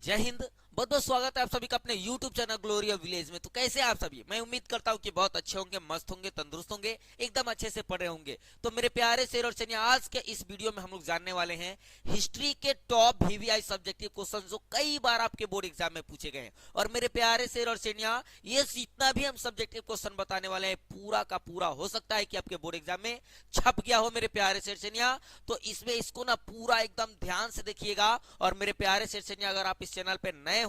जय हिंद। बहुत बहुत स्वागत है आप सभी का अपने YouTube channel glory of village में। तो कैसे हैं आप सभी? मैं उम्मीद करता हूं कि बहुत अच्छे होंगे, मस्त होंगे, तंदुरुस्त होंगे, एकदम अच्छे से पढ़ रहे होंगे। तो मेरे प्यारे शेर और शेरनिया, आज के इस वीडियो में हम लोग जानने वाले हैं हिस्ट्री के टॉप VVI सब्जेक्टिव क्वेश्चन जो कई बार आपके बोर्ड एग्जाम में पूछे गए हैं। और मेरे प्यारे शेर और शेरनिया, ये जितना भी हम सब्जेक्टिव क्वेश्चन बताने वाले हैं पूरा का पूरा हो सकता है कि आपके बोर्ड एग्जाम में छप गया हो मेरे प्यारे शेर शेरनिया। तो इसमें इसको ना पूरा एकदम ध्यान से देखिएगा। और मेरे प्यारे शेर शेरनिया, अगर आप इस चैनल पे नए हो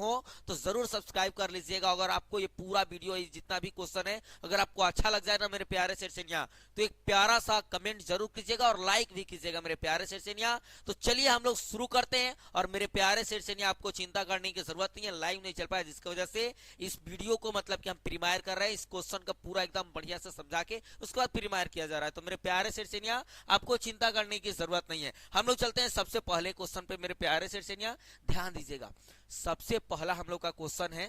तो जरूर सब्सक्राइब कर लीजिएगा। अगर आपको ये पूरा वीडियो जितना भी क्वेश्चन है अगर आपको अच्छा लग जाए ना मेरे प्यारे शेर शेरनिया, तो एक प्यारा सा कमेंट जरूर कीजिएगा और लाइक भी कीजिएगा मेरे प्यारे शेर शेरनिया। तो चलिए हम लोग शुरू करते हैं। और मेरे प्यारे शेर शेरनिया, आपको चिंता करने की जरूरत नहीं है, लाइव नहीं चल पाया जिसकी वजह से इस वीडियो को मतलब कि हम प्रीमायर कर रहे हैं। इस क्वेश्चन का पूरा एकदम बढ़िया से समझा के उसके बाद प्रीमायर किया जा रहा है। तो मेरे प्यारे शेर शेरनिया, आपको चिंता करने की जरूरत नहीं है। हम लोग चलते हैं सबसे पहले क्वेश्चन पे मेरे प्यारे शेर शेरनिया, ध्यान दीजिएगा। सबसे पहला हम लोग का क्वेश्चन है,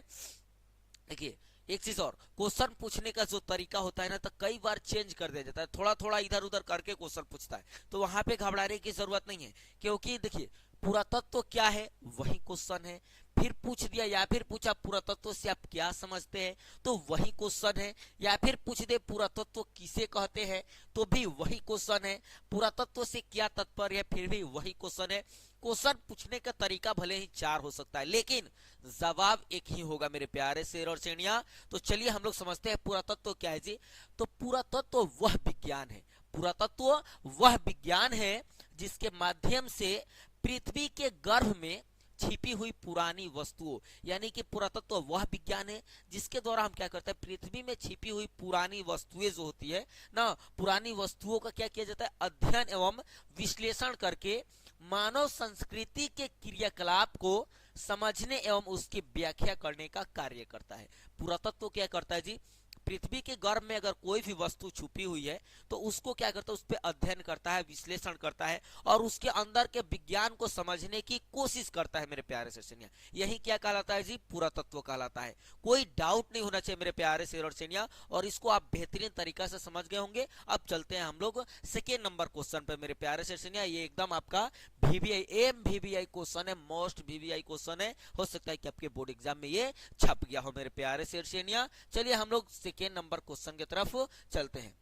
देखिए एक चीज और, क्वेश्चन पूछने का जो तरीका होता है ना, तो कई बार चेंज कर दिया जाता है, थोड़ा थोड़ा इधर उधर करके क्वेश्चन पूछता है। तो वहां पे घबराने की जरूरत नहीं है, क्योंकि देखिए पुरातत्व क्या है वही क्वेश्चन है। फिर पूछ दिया या फिर पूछा पुरातत्व से आप क्या समझते हैं, तो वही क्वेश्चन है। या फिर पूछ दे पुरातत्व किसे कहते हैं, तो भी वही क्वेश्चन है। पुरातत्व से क्या तात्पर्य है, फिर भी वही क्वेश्चन है। क्वेश्चन पूछने का तरीका भले ही चार हो सकता है, लेकिन जवाब एक ही होगा मेरे प्यारे शेर और शेरनिया। तो चलिए हम लोग समझते हैं पुरातत्व क्या है जी। तो पुरातत्व वह विज्ञान है, पुरातत्व वह विज्ञान है जिसके माध्यम से पृथ्वी के गर्भ में छिपी हुई पुरानी वस्तुओं, यानी कि पुरातत्व वह विज्ञान है जिसके द्वारा हम क्या करते हैं, पृथ्वी में छिपी हुई पुरानी वस्तुएं जो होती है ना, पुरानी वस्तुओं का क्या किया जाता है, अध्ययन एवं विश्लेषण करके मानव संस्कृति के क्रियाकलाप को समझने एवं उसकी व्याख्या करने का कार्य करता है। पुरातत्व क्या करता है जी, पृथ्वी के गर्भ में अगर कोई भी वस्तु छुपी हुई है तो उसको क्या करता है, उस पर अध्ययन करता है, विश्लेषण करता है और उसके अंदर के विज्ञान को समझने की कोशिश करता है मेरे प्यारे शेर शेरनिया। यही क्या कहलाता है जी, पुरातत्व कहलाता है। कोई डाउट नहीं होना चाहिए मेरे प्यारे शेर और शेरनिया, और इसको आप बेहतरीन तरीका से समझ गए होंगे। अब चलते हैं हम लोग सेकेंड नंबर क्वेश्चन पे मेरे प्यारे शेर शेरनिया। ये एकदम आपका VVI MVVI क्वेश्चन है, मोस्ट VVI क्वेश्चन है। हो सकता है कि आपके बोर्ड एग्जाम में ये छप गया हो मेरे प्यारे शेर शेरनिया। चलिए हम लोग सेकेंड नंबर क्वेश्चन की तरफ चलते हैं।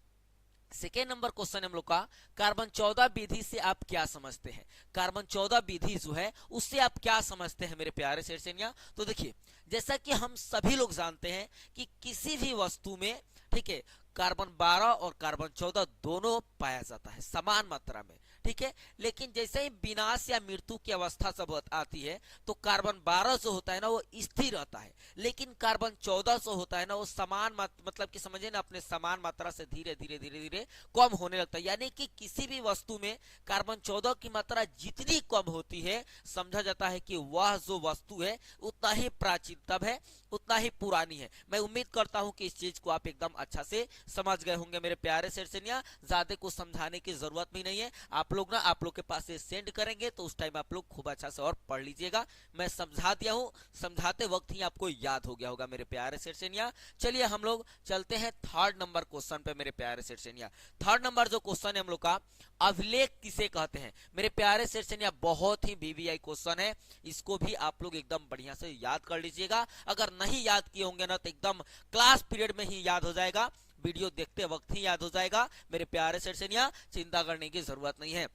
सेकेंड नंबर क्वेश्चन हम लोग का, कार्बन 14 विधि से आप क्या समझते हैं। कार्बन 14 विधि जो है उससे आप क्या समझते हैं मेरे प्यारे शेर शेरनिया। तो देखिए जैसा कि हम सभी लोग जानते हैं कि किसी भी वस्तु में, ठीक है, कार्बन 12 और कार्बन 14 दोनों पाया जाता है समान मात्रा में, ठीक है। लेकिन जैसे ही विनाश या मृत्यु की अवस्था सब आती है तो कार्बन 12 जो होता है ना वो स्थिर रहता है, लेकिन कार्बन 14 जो होता है ना वो समान मतलब कि समझे ना, अपने समान मात्रा से धीरे धीरे धीरे धीरे कम होने लगता है। यानी कि किसी भी वस्तु में कार्बन 14 की मात्रा जितनी कम होती है, समझा जाता है कि वह जो वस्तु है उतना ही प्राचीनतम है, उतना ही पुरानी है। मैं उम्मीद करता हूं कि इस चीज को आप एकदम अच्छा से समझ गए होंगे मेरे प्यारे शेर शेरनिया। ज्यादा कुछ समझाने की जरूरत भी नहीं है। आप लोग ना, आप लोग के पास से सेंड करेंगे तो उस टाइम आप लोग खूब अच्छा से और पढ़ लीजिएगा। मैं समझा दिया हूं, समझाते वक्त ही आपको याद हो गया होगा मेरे प्यारे शेर शेरनिया। चलिए हम लोग चलते हैं थर्ड नंबर क्वेश्चन पे मेरे प्यारे शेर शेरनिया। थर्ड नंबर जो क्वेश्चन है हम लोग का, अभिलेख किसे कहते हैं मेरे प्यारे शेर शेरनिया। बहुत ही VVI क्वेश्चन है, इसको भी आप लोग एकदम बढ़िया से याद कर लीजिएगा। अगर नहीं याद किए होंगे ना तो एकदम क्लास पीरियड में ही याद हो जाएगा, वीडियो देखते वक्त ही याद हो जाएगा मेरे प्यारे शेर शेरनिया, चिंता करने की जरूरत नहीं है।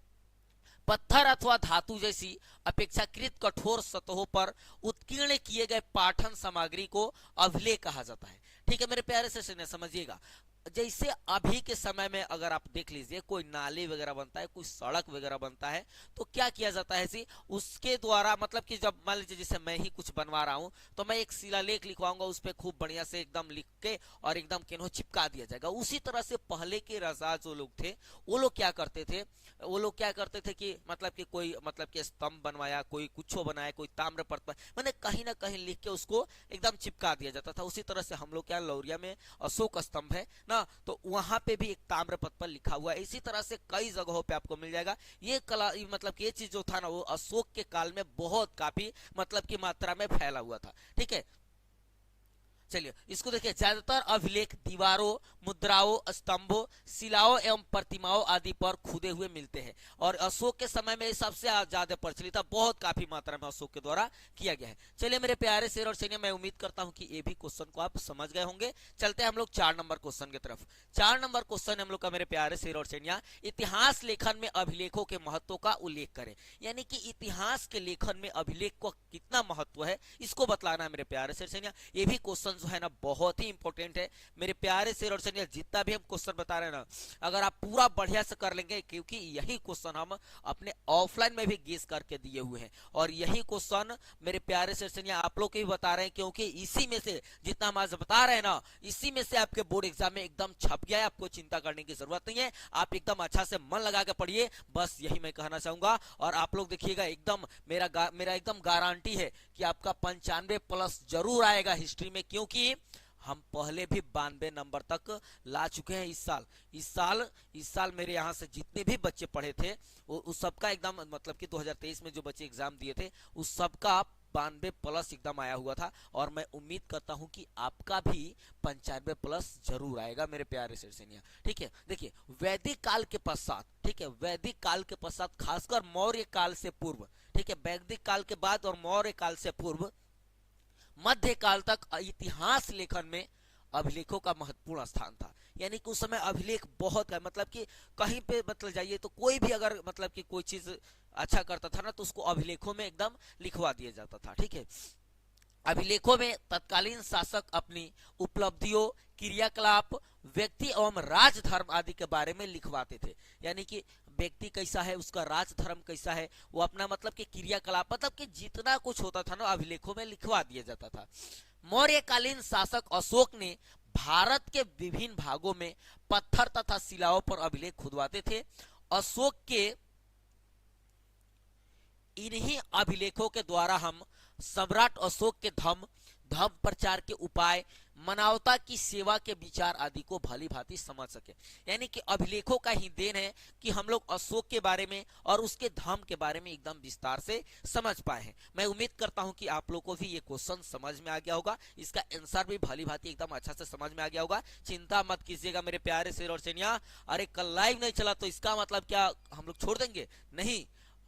पत्थर अथवा धातु जैसी अपेक्षाकृत कठोर सतहों पर उत्कीर्ण किए गए पाठन सामग्री को अभिलेख कहा जाता है, ठीक है मेरे प्यारे से समझिएगा। जैसे अभी के समय में अगर आप देख लीजिए कोई नाली वगैरह बनता है, कोई सड़क वगैरह बनता है, तो क्या किया जाता है जी, उसके द्वारा मतलब कि जब मान लीजिए जैसे मैं ही कुछ बनवा रहा हूं तो मैं एक शिलालेख लिखवाऊंगा, उस पर खूब बढ़िया से एकदम लिख के और एकदम केनो चिपका दिया जाएगा। उसी तरह से पहले के रजा जो लोग थे वो लोग क्या करते थे, वो लोग क्या करते थे कि मतलब कि कोई मतलब कि स्तंभ बनवाया, कोई कुछ बनाया, कोई ताम्रपत्र पर मैंने कहीं ना कहीं लिख के उसको एकदम चिपका दिया जाता था। उसी तरह से हम लोग क्या, लौरिया में अशोक स्तंभ है ना, तो वहां पे भी एक ताम्रपत्र पर लिखा हुआ है। इसी तरह से कई जगहों पे आपको मिल जाएगा। ये कला मतलब ये चीज जो था ना वो अशोक के काल में बहुत काफी मतलब की मात्रा में फैला हुआ था, ठीक है। चलिए इसको देखिए, ज्यादातर अभिलेख दीवारों, मुद्राओं, स्तंभों, शिलाओं एवं प्रतिमाओं आदि पर खुदे हुए मिलते हैं और अशोक के समय में सबसे ज्यादा प्रचलित था, बहुत काफी मात्रा में अशोक के द्वारा किया गया है। चलिए मेरे प्यारे शेर और सैनिया, मैं उम्मीद करता हूं कि ये भी क्वेश्चन को आप समझ गए होंगे। चलते हैं हम लोग 4 नंबर क्वेश्चन की तरफ। 4 नंबर क्वेश्चन हम लोग का मेरे प्यारे शेर और सैनिया, इतिहास लेखन में अभिलेखों के महत्व का उल्लेख करें। यानी कि इतिहास के लेखन में अभिलेख को कितना महत्व है इसको बतलाना है मेरे प्यारे शेर सैनिया। ये भी क्वेश्चन जो है ना बहुत ही इंपॉर्टेंट है मेरे प्यारे शेर और सैनिया। जितना भी हम क्वेश्चन बता रहे हैं ना, अगर आप पूरा बढ़िया से कर लेंगे, क्योंकि यही क्वेश्चन हम अपने ऑफलाइन में भी गेस करके दिए हुए हैं और यही क्वेश्चन मेरे प्यारे शेर सैनिया आप लोग को भी बता रहे हैं, क्योंकि इसी में से जितना हम आज बता रहे हैं ना, इसी में से आपके बोर्ड एग्जाम में एकदम छप गया है। आपको चिंता करने की जरूरत नहीं है, आप एकदम अच्छा से मन लगा के पढ़िए, बस यही मैं कहना चाहूंगा। और आप लोग देखिएगा, एकदम मेरा एकदम गारंटी है कि आपका 95 प्लस जरूर आएगा हिस्ट्री में, क्योंकि हम पहले भी 92 नंबर तक ला चुके हैं इस साल मेरे यहाँ से जितने भी बच्चे पढ़े थे उस सबका एकदम मतलब कि 2023 में जो बच्चे एग्जाम दिए थे उस सबका 92 प्लस एकदम आया हुआ था। और मैं उम्मीद करता हूं कि आपका भी 95 प्लस जरूर आएगा मेरे प्यारे शेर सैनिया। ठीक है, देखिए वैदिक काल के पश्चात, ठीक है, वैदिक काल के पश्चात खासकर मौर्य काल से पूर्व, ठीक है, वैदिक काल के बाद और मौर्य काल से पूर्व मध्यकाल तक इतिहास लेखन में अभिलेखों का महत्वपूर्ण स्थान था। यानी कि उस समय अभिलेख बहुत है, मतलब कि कहीं पे मतलब जाइए तो कोई भी अगर मतलब कि कोई चीज अच्छा करता था ना तो उसको अभिलेखों में एकदम लिखवा दिया जाता था। ठीक है, अभिलेखों में तत्कालीन शासक अपनी उपलब्धियों, क्रियाकलाप, व्यक्ति एवं राजधर्म आदि के बारे में लिखवाते थे। यानी कि व्यक्ति कैसा है, उसका राजधर्म कैसा है, वो अपना मतलब कि क्रियाकलाप, मतलब कि जितना कुछ होता था ना अभिलेखों में लिखवा दिया जाता था। मौर्यकालीन शासक अशोक ने भारत के विभिन्न भागों में पत्थर तथा शिलाओं पर अभिलेख खुदवाते थे। अशोक के इन्हीं अभिलेखों के द्वारा हम सम्राट अशोक के धर्म प्रचार के उपाय, मानवता की सेवा के विचार आदि को भली भांति समझ सके। यानी कि अभिलेखों का ही देन है कि हम लोग अशोक के बारे में और उसके धर्म के बारे में एकदम विस्तार से समझ पाए हैं। मैं उम्मीद करता हूं कि आप लोग को भी ये क्वेश्चन समझ में आ गया होगा, इसका आंसर भी भली भांति एकदम अच्छा से समझ में आ गया होगा। चिंता मत कीजिएगा मेरे प्यारे शेर और सैनिया। अरे कल लाइव नहीं चला तो इसका मतलब क्या हम लोग छोड़ देंगे? नहीं,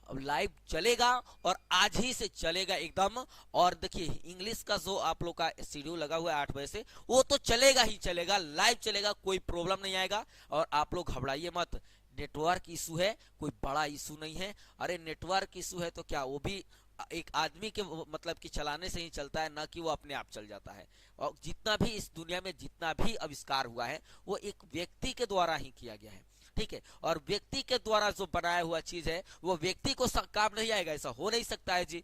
अब लाइव चलेगा और आज ही से चलेगा एकदम। और देखिए इंग्लिश का जो आप लोग का शेड्यूल लगा हुआ है 8 बजे से, वो तो चलेगा ही चलेगा, लाइव चलेगा, कोई प्रॉब्लम नहीं आएगा। और आप लोग घबराइए मत, नेटवर्क इशू है, कोई बड़ा इशू नहीं है। अरे नेटवर्क इशू है तो क्या वो भी एक आदमी के मतलब कि चलाने से ही चलता है, ना कि वो अपने आप चल जाता है। और जितना भी इस दुनिया में जितना भी आविष्कार हुआ है वो एक व्यक्ति के द्वारा ही किया गया है। ठीक है, और व्यक्ति के द्वारा जो बनाया हुआ चीज है वो व्यक्ति को काम नहीं आएगा, ऐसा हो नहीं सकता है जी।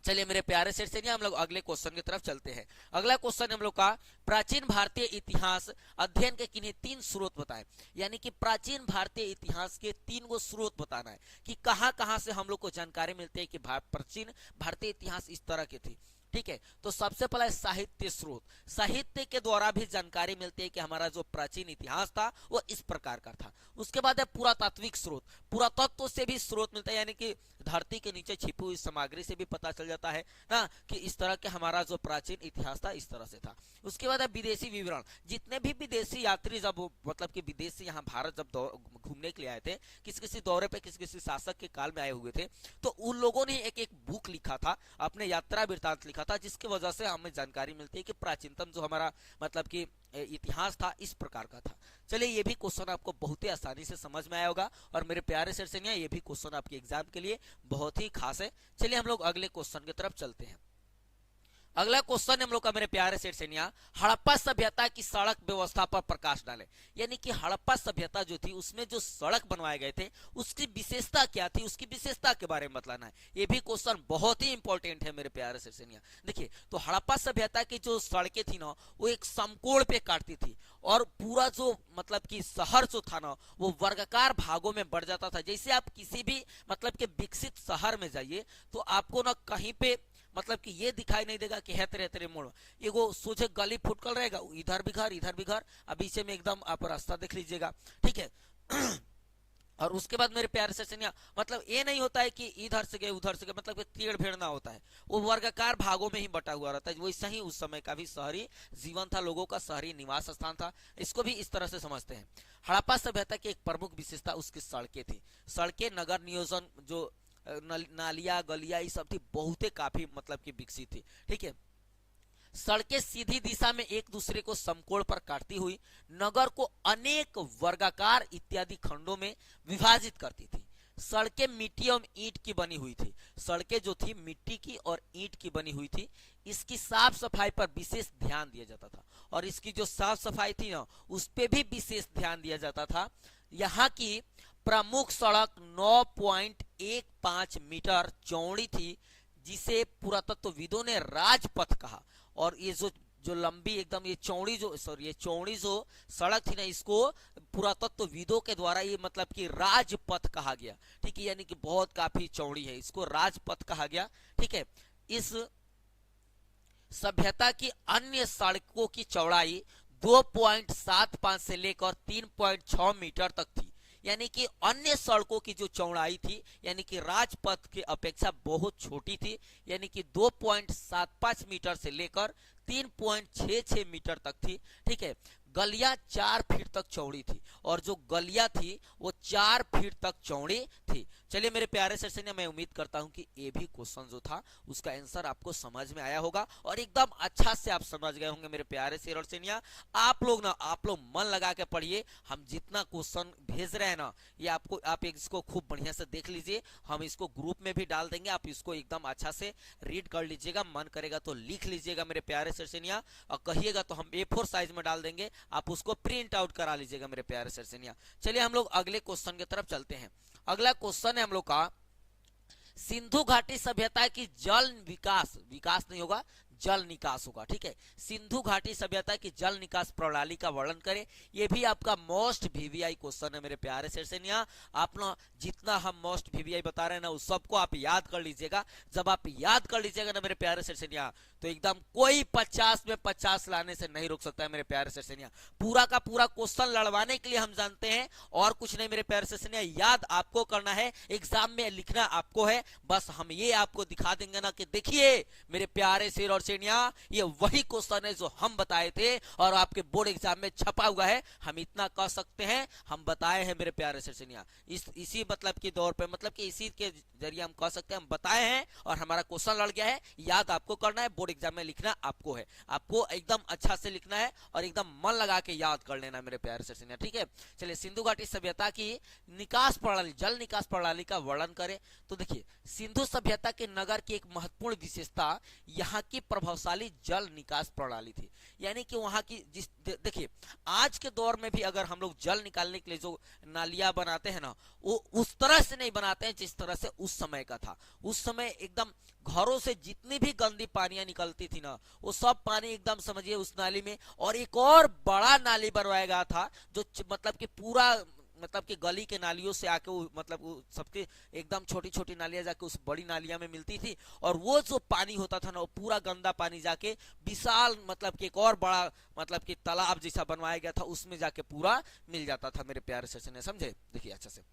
चलिए मेरे प्यारे शेर सैनिया, हम लोग अगले क्वेश्चन की तरफ चलते हैं। अगला क्वेश्चन हम लोग का, प्राचीन भारतीय इतिहास अध्ययन के किन्हीं 3 स्रोत बताएं। यानी कि प्राचीन भारतीय इतिहास के 3 गो स्रोत बताना है कि कहां कहां से हम लोग को जानकारी मिलती है कि प्राचीन भारतीय इतिहास इस तरह की थी। ठीक है, तो सबसे पहला है साहित्य स्रोत। साहित्य के द्वारा भी जानकारी मिलती है कि हमारा जो प्राचीन इतिहास था वो इस प्रकार का था। उसके बाद है पुरातात्विक स्रोत। पुरातत्व से भी स्रोत मिलता है, यानी कि धरती के नीचे छिपी हुई सामग्री से भी पता चल जाता है ना कि इस तरह के हमारा जो प्राचीन इतिहास था इस तरह से था। उसके बाद है विदेशी विवरण। जितने भी विदेशी यात्री जब मतलब कि विदेश से यहाँ भारत जब घूमने के लिए आए थे, किसी किसी दौरे पे किसी किसी शासक के काल में आए हुए थे, तो उन लोगों ने एक बुक लिखा था, अपने यात्रा वृत्तांत लिखा था, जिसकी वजह से हमें जानकारी मिलती है कि प्राचीनतम जो हमारा मतलब कि इतिहास था इस प्रकार का था। चलिए ये भी क्वेश्चन आपको बहुत ही आसानी से समझ में आया होगा और मेरे प्यारे शेर सैनिया ये भी क्वेश्चन आपके एग्जाम के लिए बहुत ही खास है। चलिए हम लोग अगले क्वेश्चन की तरफ चलते हैं। अगला क्वेश्चन हम लोग का मेरे प्यारे शेर सैनिया, हड़प्पा सभ्यता की सड़क व्यवस्था पर प्रकाश डाले। यानी कि हड़प्पा सभ्यता जो थी उसमें जो सड़क बनवाए गए थे उसकी विशेषता क्या थी, उसकी विशेषता के बारे में बतलाना है। ये भी क्वेश्चन बहुत ही इंपॉर्टेंट है मेरे प्यारे शेर सैनिया। देखिए तो हड़प्पा सभ्यता की जो सड़कें थी ना वो एक समकोण पे काटती थी और पूरा जो मतलब कि शहर जो था ना वो वर्गाकार भागों में बढ़ जाता था। जैसे आप किसी भी मतलब के विकसित शहर में जाइए तो आपको ना कहीं पे मतलब कि ये दिखाई नहीं देगा कि हेतरे हेतरे मोड़, एगो सोचे गली फुटकल रहेगा, इधर भी घर इधर भी घर, अब बीच में एकदम आप रास्ता देख लीजिएगा। ठीक है और उसके बाद मेरे प्यारे से मतलब ये नहीं होता है कि इधर से गए उधर से गए, मतलब टेढ़ फेढ़ना होता है, वो वर्गाकार भागों में ही बटा हुआ रहता है। वैसा ही उस समय का भी शहरी जीवन था, लोगों का शहरी निवास स्थान था। इसको भी इस तरह से समझते हैं। हड़प्पा सभ्यता की एक प्रमुख विशेषता उसकी सड़कें थी। सड़कें नगर नियोजन जो नालियां गलियां ये सब थी, बहुत काफी मतलब की विकसित थी। ठीक है, सड़कें सीधी दिशा में एक दूसरे को समकोण पर काटती हुई नगर को अनेक वर्गाकार इत्यादि खंडों में विभाजित करती थी। सड़कें मिट्टी एवं ईंट की बनी हुई थी। सड़कें जो थी मिट्टी की और ईंट की बनी हुई थी। इसकी साफ सफाई पर विशेष ध्यान दिया जाता था, और इसकी जो साफ सफाई थी ना, उस पर भी विशेष ध्यान दिया जाता था। यहाँ की प्रमुख सड़क 9.15 मीटर चौड़ी थी, जिसे पुरातत्वविदों ने राजपथ कहा। और ये जो लंबी एकदम ये चौड़ी जो सड़क थी ना, इसको पुरातत्वविदों के द्वारा ये मतलब कि राजपथ कहा गया। ठीक है, यानी कि बहुत काफी चौड़ी है, इसको राजपथ कहा गया। ठीक है, इस सभ्यता की अन्य सड़कों की चौड़ाई 2.75 से लेकर 3.6 मीटर तक थी। यानी कि अन्य सड़कों की जो चौड़ाई थी, यानी कि राजपथ की अपेक्षा बहुत छोटी थी। यानी कि 2.75 मीटर से लेकर 3.66 मीटर तक थी। ठीक है, गलियां 4 फीट तक चौड़ी थी, और जो गलियां थी वो 4 फीट तक चौड़ी थी। चलिए मेरे प्यारे से मैं उम्मीद करता हूं कि ये भी क्वेश्चन जो था उसका आंसर आपको समझ में आया होगा, और एकदम अच्छा से आप समझ गए होंगे मेरे प्यारे शेर और सेनिया। आप लोग मन लगा के पढ़िए। हम जितना क्वेश्चन भेज रहे हैं ना, ये आप इसको खूब बढ़िया से देख लीजिए। हम इसको ग्रुप में भी डाल देंगे, आप इसको एकदम अच्छा से रीड कर लीजिएगा। मन करेगा तो लिख लीजिएगा मेरे प्यारे शेर सेनिया, और कहिएगा तो हम A4 साइज में डाल देंगे, आप उसको प्रिंट आउट करा लीजिएगा मेरे प्यारे शेर सेनिया। चलिए हम लोग अगले क्वेश्चन की तरफ चलते हैं। अगला क्वेश्चन है हम लोग का, सिंधु घाटी सभ्यता की जल विकास नहीं होगा, जल निकास होगा। ठीक है, सिंधु घाटी सभ्यता की जल निकास प्रणाली का वर्णन करें। यह भी आपका मोस्ट वीवीआई क्वेश्चन है मेरे प्यारे शेरसेनिया। आप ना जितना हम मोस्ट वीवीआई बता रहे हैं ना, उस सबको आप याद कर लीजिएगा। जब आप याद कर लीजिएगा ना मेरे प्यारे शेरसेनिया, तो एकदम कोई 50 में 50 लाने से नहीं रोक सकता है मेरे प्यारे शेरसेनिया। पूरा का पूरा क्वेश्चन लड़वाने के लिए हम जानते हैं, और कुछ नहीं मेरे प्यारे शेरसेनिया। याद आपको करना है, एग्जाम में लिखना आपको है। बस हम ये आपको दिखा देंगे ना कि देखिए मेरे प्यारे शेर और सेनिया, ये वही क्वेश्चन है जो हम बताए थे और आपके बोर्ड एग्जाम में छपा हुआ है। हम इतना कह सकते हैं, हम बताए हैं मेरे प्यारे सेनिया। इसी मतलब के दौर पे, मतलब कि इसी के जरिए हम कह सकते हैं हम बताए हैं और हमारा क्वेश्चन लड़ गया है। याद आपको करना है, बोर्ड एग्जाम में लिखना आपको है। आपको एकदम अच्छा से लिखना है और एकदम मन लगा के याद कर लेना मेरे प्यारे सेनिया। ठीक है, चलिए सिंधु घाटी सभ्यता की निकास प्रणाली, जल निकास प्रणाली का वर्णन करें तो देखिए, सिंधु सभ्यता के नगर की एक महत्वपूर्ण विशेषता यहाँ की प्रभावशाली जल निकास प्रणाली थी। यानी कि वहां की देखिए, आज के दौर में भी अगर हम लोग जल निकालने के लिए जो नालियां बनाते हैं ना, वो उस तरह से नहीं बनाते हैं जिस तरह से उस समय का था। उस समय एकदम घरों से जितनी भी गंदी पानियां निकलती थी ना, वो सब पानी एकदम समझिए उस नाली में, और एक और बड़ा नाली बनवाया गया था जो मतलब कि पूरा मतलब कि गली के नालियों से आके मतलब सबके एकदम छोटी छोटी नालियां जाके उस बड़ी नालियां में मिलती थी, और वो जो पानी होता था ना, वो पूरा गंदा पानी जाके विशाल मतलब कि एक और बड़ा मतलब कि तालाब जैसा बनवाया गया था, उसमें जाके पूरा मिल जाता था मेरे प्यारे से ने समझे। देखिए अच्छा से,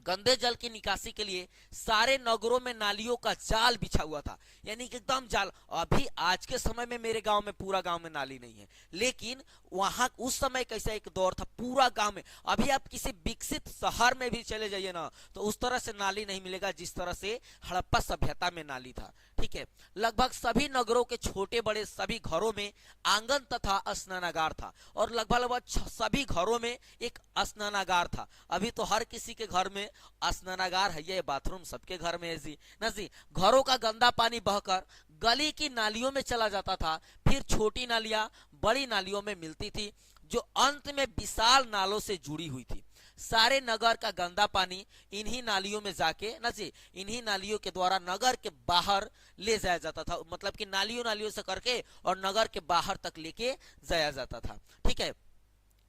गंदे जल की निकासी के लिए सारे नगरों में नालियों का जाल बिछा हुआ था। यानी कि एकदम जाल। अभी आज के समय में मेरे गांव में पूरा गांव में नाली नहीं है, लेकिन वहां उस समय कैसा एक दौर था, पूरा गांव में। अभी आप किसी विकसित शहर में भी चले जाइए ना, तो उस तरह से नाली नहीं मिलेगा जिस तरह से हड़प्पा सभ्यता में नाली था। ठीक है, लगभग सभी नगरों के छोटे बड़े सभी घरों में आंगन तथा स्नानागार था, और लगभग सभी घरों में एक स्नानागार था। अभी तो हर किसी के घर में स्नानागार है, ये बाथरूम सबके घर में है जी ना जी। घरों का गंदा पानी बहकर गली की नालियों में चला जाता था, फिर छोटी नालियां बड़ी नालियों में मिलती थी, जो अंत में विशाल नालों से जुड़ी हुई थी। सारे नगर का गंदा पानी इन्हीं नालियों में जाके ना जी, इन्हीं नालियों के द्वारा नगर के बाहर ले जाया जाता था। मतलब कि नालियों से करके और नगर के बाहर तक लेके जाया जाता था। ठीक है,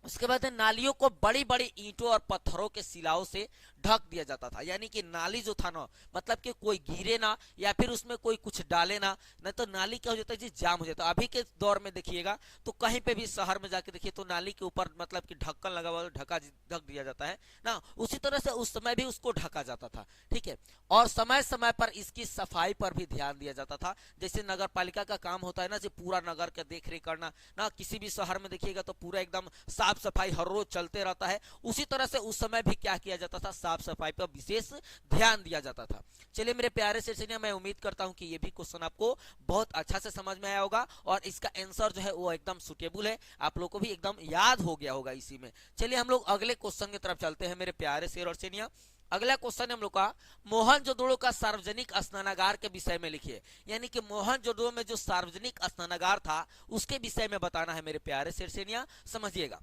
उसके बाद नालियों को बड़ी बड़ी ईंटों और पत्थरों के सिलाओं से ढक दिया जाता था। यानी कि नाली जो था ना, मतलब कि कोई गिरे ना या फिर उसमें कोई कुछ डाले ना, नहीं तो नाली क्या हो जाता है जी, जाम हो जाता है। अभी के दौर में देखिएगा तो कहीं पे भी शहर में जाके देखिए तो नाली के ऊपर मतलब कि ढक्कन लगा हुआ, ढक दिया जाता है ना। उसी तरह से उस समय भी उसको ढका जाता था, ठीक है। और समय समय पर इसकी सफाई पर भी ध्यान दिया जाता था। जैसे नगर पालिका का काम होता है ना, जो पूरा नगर का देख रेख करना ना, किसी भी शहर में देखिएगा तो पूरा एकदम साफ सफाई हर रोज चलते रहता है। उसी तरह से उस समय भी क्या किया जाता था, साफ सफाई पर विशेष ध्यान दिया जाता था। चलिए मेरे प्यारे सेशनिया, मैं उम्मीद करता हूं कि ये भी क्वेश्चन आपको बहुत अच्छा से समझ में आया होगा और इसका आंसर जो है वो एकदम सुटेबल है, आप लोग को भी एकदम याद हो गया होगा इसी में। चलिए हम लोग अगले क्वेश्चन की तरफ चलते हैं मेरे प्यारे शेर और सेनिया। अगला क्वेश्चन हम लोग का, मोहनजोदड़ो का सार्वजनिक स्नानागार के विषय में लिखिए। यानी कि मोहनजोदड़ो में जो सार्वजनिक स्नानागार था उसके विषय में बताना है मेरे प्यारे शेर सेनिया, समझिएगा।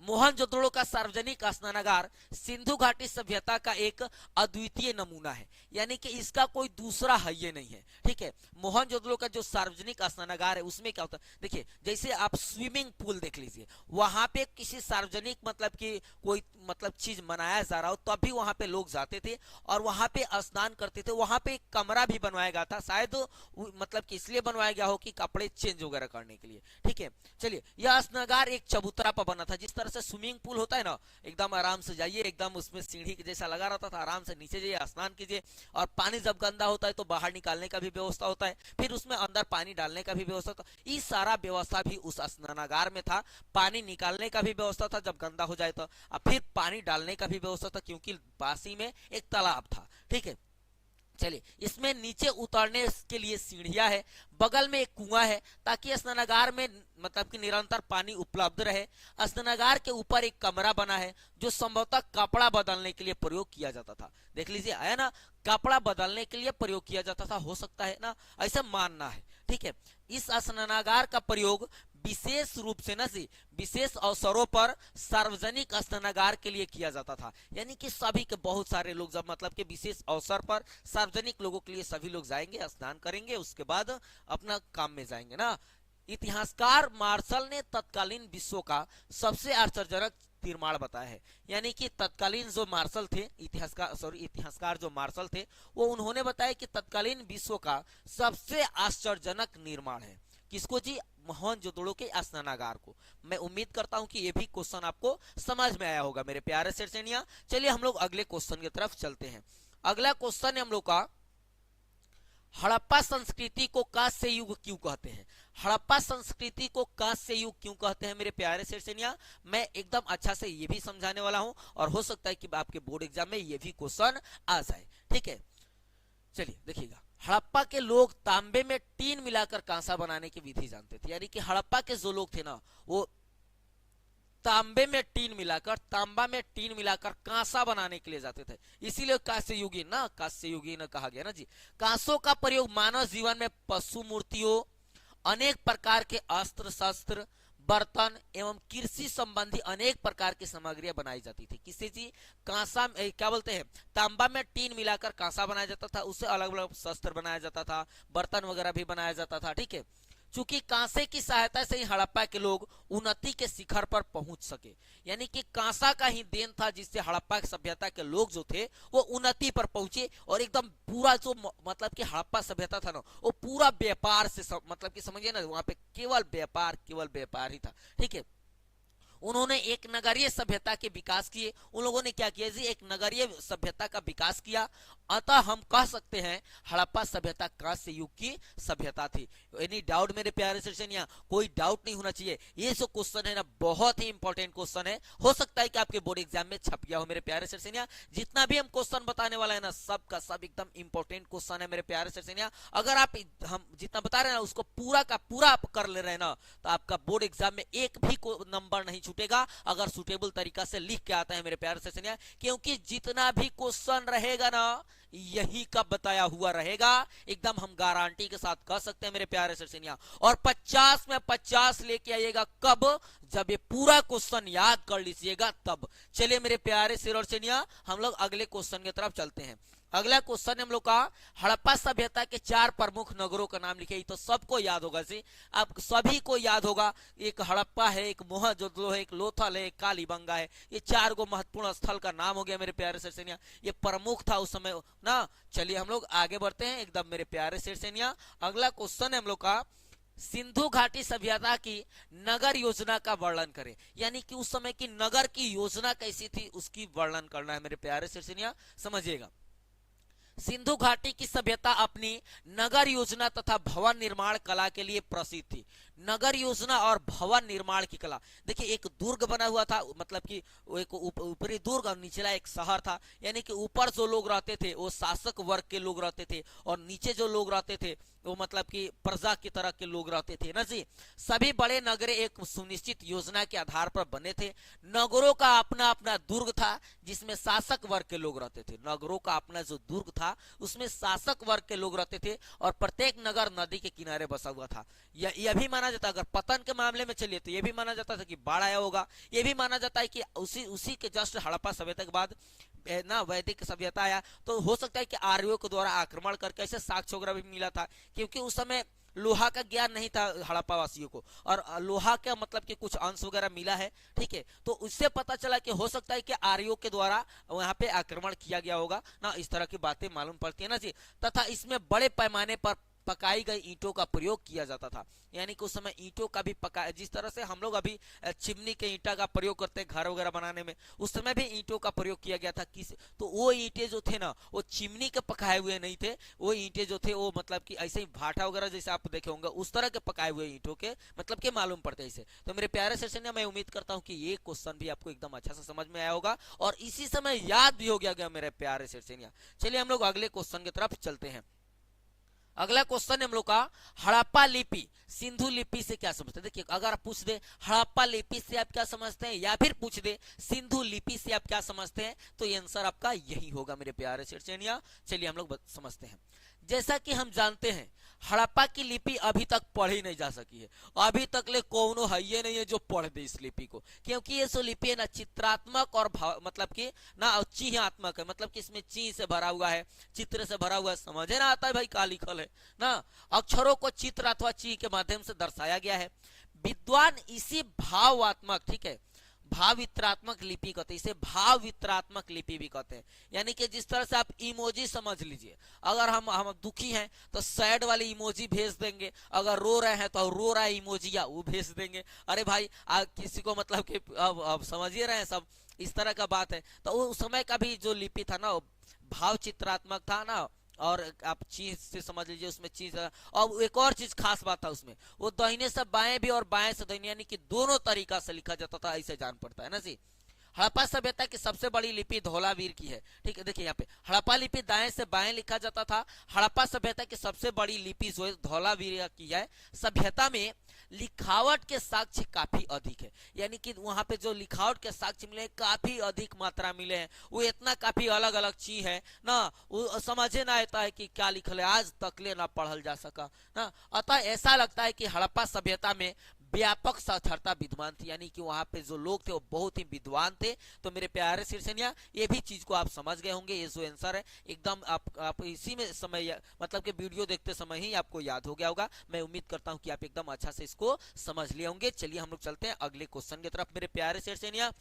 मोहनजोदड़ो का सार्वजनिक स्नानागार सिंधु घाटी सभ्यता का एक अद्वितीय नमूना है। यानी कि इसका कोई दूसरा है ये नहीं है, ठीक है। मोहनजोदड़ो का जो सार्वजनिक स्नानागार है उसमें क्या होता है, देखिए जैसे आप स्विमिंग पूल देख लीजिए, वहां पे किसी सार्वजनिक मतलब कि कोई मतलब चीज मनाया जा रहा हो तभी वहां पे लोग जाते थे और वहां पे स्नान करते थे। वहां पे एक कमरा भी बनवाया गया था, शायद मतलब कि इसलिए बनवाया गया हो कि कपड़े चेंज वगैरह करने के लिए, ठीक है। चलिए, यह स्नानागार एक चबूतरा पर बना था। जिस तरह से स्विमिंग पूल होता है ना, एकदम आराम से जाइए, एकदम उसमें सीढ़ी के जैसा लगा रहता था, आराम से नीचे जाइए, स्नान कीजिए और पानी जब गंदा होता है तो बाहर निकालने का भी व्यवस्था होता है, फिर उसमें अंदर पानी डालने का भी व्यवस्था था। ये सारा व्यवस्था भी उस स्नानागार में था। पानी निकालने का भी व्यवस्था था जब गंदा हो जाए तो, और फिर पानी डालने का भी व्यवस्था था क्योंकि पास ही में एक तालाब था, ठीक है। चलिए, इसमें नीचे उतरने के लिए सीढ़ियां है, बगल में एक कुआं है ताकि स्नानागार में मतलब कि निरंतर पानी उपलब्ध रहे। स्नानागार के ऊपर एक कमरा बना है जो संभवतः कपड़ा बदलने के लिए प्रयोग किया जाता था। देख लीजिए, आया ना, कपड़ा बदलने के लिए प्रयोग किया जाता था, हो सकता है ना, ऐसा मानना है, ठीक है। इस स्नानागार का प्रयोग विशेष रूप से ना जी, विशेष अवसरों पर सार्वजनिक स्नानागार के लिए किया जाता था। यानी कि सभी के बहुत सारे लोग जब मतलब कि विशेष अवसर पर सार्वजनिक लोगों के लिए सभी लोग जाएंगे, स्नान करेंगे, उसके बाद अपना काम में जाएंगे ना। इतिहासकार मार्शल ने तत्कालीन विश्व का सबसे आश्चर्यजनक निर्माण बताया है। यानी कि तत्कालीन जो मार्शल थे, इतिहासकार जो मार्शल थे, वो उन्होंने बताया कि तत्कालीन विश्व का सबसे आश्चर्यजनक निर्माण है। किसको जी? मोहनजोदड़ो के स्नानागार को। मैं उम्मीद करता हूं कि ये भी क्वेश्चन आपको समझ में आया होगा मेरे प्यारे सेनिया। चलिए हम लोग अगले क्वेश्चन की तरफ चलते हैं। अगला क्वेश्चन है हम लोग का, हड़प्पा संस्कृति को कांस्य युग क्यों कहते हैं? हड़प्पा संस्कृति को कांस्य युग क्यों कहते हैं मेरे प्यारे सेनिया? मैं एकदम अच्छा से ये भी समझाने वाला हूं और हो सकता है कि आपके बोर्ड एग्जाम में ये भी क्वेश्चन आ जाए, ठीक है। चलिए देखिएगा, हड़प्पा के लोग तांबे में टीन मिलाकर कांसा बनाने की विधि जानते थे। यानी कि हड़प्पा के जो लोग थे ना, वो तांबा में टीन मिलाकर कांसा बनाने के लिए जाते थे, इसीलिए कांस्य युगीन कहा गया ना जी। कांसों का प्रयोग मानव जीवन में पशु मूर्तियों, अनेक प्रकार के अस्त्र शस्त्र, बर्तन एवं कृषि संबंधी अनेक प्रकार की सामग्रियां बनाई जाती थी। किसी चीज कांसा क्या बोलते हैं, तांबा में टीन मिलाकर कांसा बनाया जाता था, उससे अलग अलग शस्त्र बनाया जाता था, बर्तन वगैरह भी बनाया जाता था, ठीक है। चूंकि कांसे की सहायता से ही हड़प्पा के लोग उन्नति के शिखर पर पहुंच सके। यानी कि कांसा का ही देन था जिससे हड़प्पा सभ्यता के लोग जो थे वो उन्नति पर पहुंचे और एकदम पूरा जो मतलब कि हड़प्पा सभ्यता था ना, वो पूरा व्यापार से मतलब कि समझिए ना, वहां पे केवल व्यापार ही था, ठीक है। उन्होंने एक नगरीय सभ्यता के विकास किए। उन लोगों ने क्या किया जी, एक नगरीय सभ्यता का विकास किया। अतः हम कह सकते हैं हड़प्पा सभ्यता कांस्य युग की सभ्यता थी। एनी डाउट मेरे प्यारे सेनिया? कोई डाउट नहीं होना चाहिए। ये जो क्वेश्चन है ना, बहुत ही इंपॉर्टेंट क्वेश्चन है, हो सकता है कि आपके बोर्ड एग्जाम में छप गया हो मेरे प्यारे सेनिया। जितना भी हम क्वेश्चन बताने वाला है ना, सब का सब एकदम इंपॉर्टेंट क्वेश्चन है मेरे प्यारे सेनिया। अगर आप हम जितना बता रहे हैं ना उसको पूरा का पूरा आप कर ले रहे हैं ना, तो आपका बोर्ड एग्जाम में एक भी नंबर नहीं छूटेगा, अगर सुटेबल तरीका से लिख के आता है मेरे प्यारे सेनिया। क्योंकि जितना भी क्वेश्चन रहेगा ना, यही का बताया हुआ रहेगा, एकदम हम गारंटी के साथ कह सकते हैं मेरे प्यारे सेनिया। और 50 में 50 लेके आइएगा, कब? जब ये पूरा क्वेश्चन याद कर लीजिएगा तब। चलिए मेरे प्यारे सेनिया, हम लोग अगले क्वेश्चन की तरफ चलते हैं। अगला क्वेश्चन हम लोग का हड़प्पा सभ्यता के 4 प्रमुख नगरों का नाम लिखे। तो सबको याद होगा जी, आप सभी को याद होगा। एक हड़प्पा है, एक मोहनजोदड़ो है, एक लोथल है, एक कालीबंगा है। ये 4 गो महत्वपूर्ण स्थल का नाम हो गया मेरे प्यारे शेरसैनिया। ये प्रमुख था उस समय ना। चलिए हम लोग आगे बढ़ते हैं एकदम मेरे प्यारे शेरसैनिया। अगला क्वेश्चन है हम लोग का सिंधु घाटी सभ्यता की नगर योजना का वर्णन करें। यानी कि उस समय की नगर की योजना कैसी थी उसकी वर्णन करना है मेरे प्यारे शेरसैनिया, समझिएगा। सिंधु घाटी की सभ्यता अपनी नगर योजना तथा भवन निर्माण कला के लिए प्रसिद्ध थी। नगर योजना और भवन निर्माण की कला, देखिए एक दुर्ग बना हुआ था, मतलब कि वो एक ऊपरी दुर्ग और निचला एक शहर था। यानी कि ऊपर जो लोग रहते थे वो शासक वर्ग के लोग रहते थे और नीचे जो लोग रहते थे वो मतलब कि प्रजा की तरह के लोग रहते थे ना जी। सभी बड़े नगर एक सुनिश्चित योजना के आधार पर बने थे। नगरों का अपना अपना दुर्ग था जिसमें शासक वर्ग के लोग रहते थे। नगरों का अपना जो दुर्ग था उसमें शासक वर्ग के लोग रहते थे और प्रत्येक नगर नदी के किनारे बसा हुआ था। यह भी माना जाता, अगर पतन के मामले में चलिए तो यह भी माना जाता था कि बाढ़ आया होगा। यह भी माना जाता है कि उसी के जस्ट हड़प्पा सभ्यता के बाद ना वैदिक सभ्यता आया, तो हो सकता है कि आर्यों के द्वारा आक्रमण करके ऐसे साक्ष्य वगैरह भी मिला था, क्योंकि उस समय लोहा का ज्ञान नहीं था हड़प्पा वासियों को, और लोहा का मतलब कि कुछ अंश वगैरह मिला है। ठीक है, तो उससे पता चला कि हो सकता है कि आर्यों के द्वारा वहां पे आक्रमण किया गया होगा ना। इस तरह की बातें मालूम पड़ती है ना जी। तथा इसमें बड़े पैमाने पर पकाई गई ईंटों का प्रयोग किया जाता था। यानी कि उस समय ईंटों का भी पका, जिस तरह से हम लोग अभी चिमनी के ईंटा का प्रयोग करते हैं घर वगैरह बनाने में, उस समय भी ईंटों का प्रयोग किया गया था। किस तो वो ईंटे जो थे ना वो चिमनी के पकाए हुए नहीं थे। वो ईंटे जो थे वो मतलब कि ऐसे ही भाटा वगैरह जैसे आप देखे होंगे उस तरह के पकाए हुए ईंटों के मतलब के मालूम पड़ते हैं इसे। तो मेरे प्यारे सेशन, मैं उम्मीद करता हूँ कि ये क्वेश्चन भी आपको एकदम अच्छा से समझ में आया होगा और इसी समय याद भी हो गया मेरे प्यारे सेशन। चलिए हम लोग अगले क्वेश्चन की तरफ चलते हैं। अगला क्वेश्चन हम लोग का हड़प्पा लिपि सिंधु लिपि से क्या समझते हैं। देखिए अगर आप पूछ दे हड़प्पा लिपि से आप क्या समझते हैं या फिर पूछ दे सिंधु लिपि से आप क्या समझते हैं, तो ये आंसर आपका यही होगा मेरे प्यारे शेरचेनिया। चलिए हम लोग समझते हैं। जैसा कि हम जानते हैं हड़प्पा की लिपि अभी तक पढ़ी नहीं जा सकी है। अभी तक ले कोनो है ये नहीं है जो पढ़ दे इस लिपि को, क्योंकि ये सो लिपि है ना चित्रात्मक और मतलब कि ना चिन्हात्मक है। मतलब कि इसमें चिन्ह से भरा हुआ है, चित्र से भरा हुआ है, समझे ना आता है भाई क्या लिखल है ना। अक्षरों को चित्र अथवा चिन्ह के माध्यम से दर्शाया गया है। विद्वान इसी भावात्मक, ठीक है, भाववित्रात्मक लिपि कहते हैं, इसे भाववित्रात्मक लिपि भी कहते हैं। यानी कि जिस तरह से आप इमोजी समझ लीजिए, अगर हम दुखी हैं तो सैड वाली इमोजी भेज देंगे, अगर रो रहे हैं तो रो रहा है इमोजी या वो भेज देंगे। अरे भाई किसी को मतलब कि अब समझिए रहे हैं सब, इस तरह का बात है। तो उस समय का भी जो लिपि था ना भाव चित्रात्मक था ना। और आप चीज से समझ लीजिए उसमें चीज। और एक और चीज खास बात था उसमें, वो दाहिने से बाएं भी और बाएं से दाहिने यानी कि दोनों तरीका से लिखा जाता था, ऐसे जान पड़ता है ना जी। हड़प्पा सभ्यता की सबसे बड़ी लिपि धौलावीर की है। ठीक है, देखिए यहाँ पे हड़प्पा लिपि दाएं से बाएं लिखा जाता था। हड़प्पा सभ्यता की सबसे बड़ी लिपि जो है धौलावीर की है। सभ्यता में लिखावट के साक्ष्य काफी अधिक है। यानी कि वहां पे जो लिखावट के साक्ष्य मिले काफी अधिक मात्रा मिले हैं। वो इतना काफी अलग अलग चीज है ना, वो समझे ना आता है कि क्या लिखल है, आज तक ले ना पढ़ल जा सका ना। अतः ऐसा लगता है कि हड़प्पा सभ्यता में व्यापक साक्षरता विद्वान थी। यानी कि वहां पे जो लोग थे वो बहुत ही विद्वान थे। तो मेरे प्यारे शीर्षनिया ये भी चीज को आप समझ गए होंगे। ये जो आंसर है एकदम आप इसी में समय मतलब कि वीडियो देखते समय ही आपको याद हो गया होगा। मैं उम्मीद करता हूं कि आप एकदम अच्छा से इसको समझ लिए होंगे। चलिए हम लोग चलते हैं अगले क्वेश्चन की तरफ मेरे प्यारे शीर्षनिया।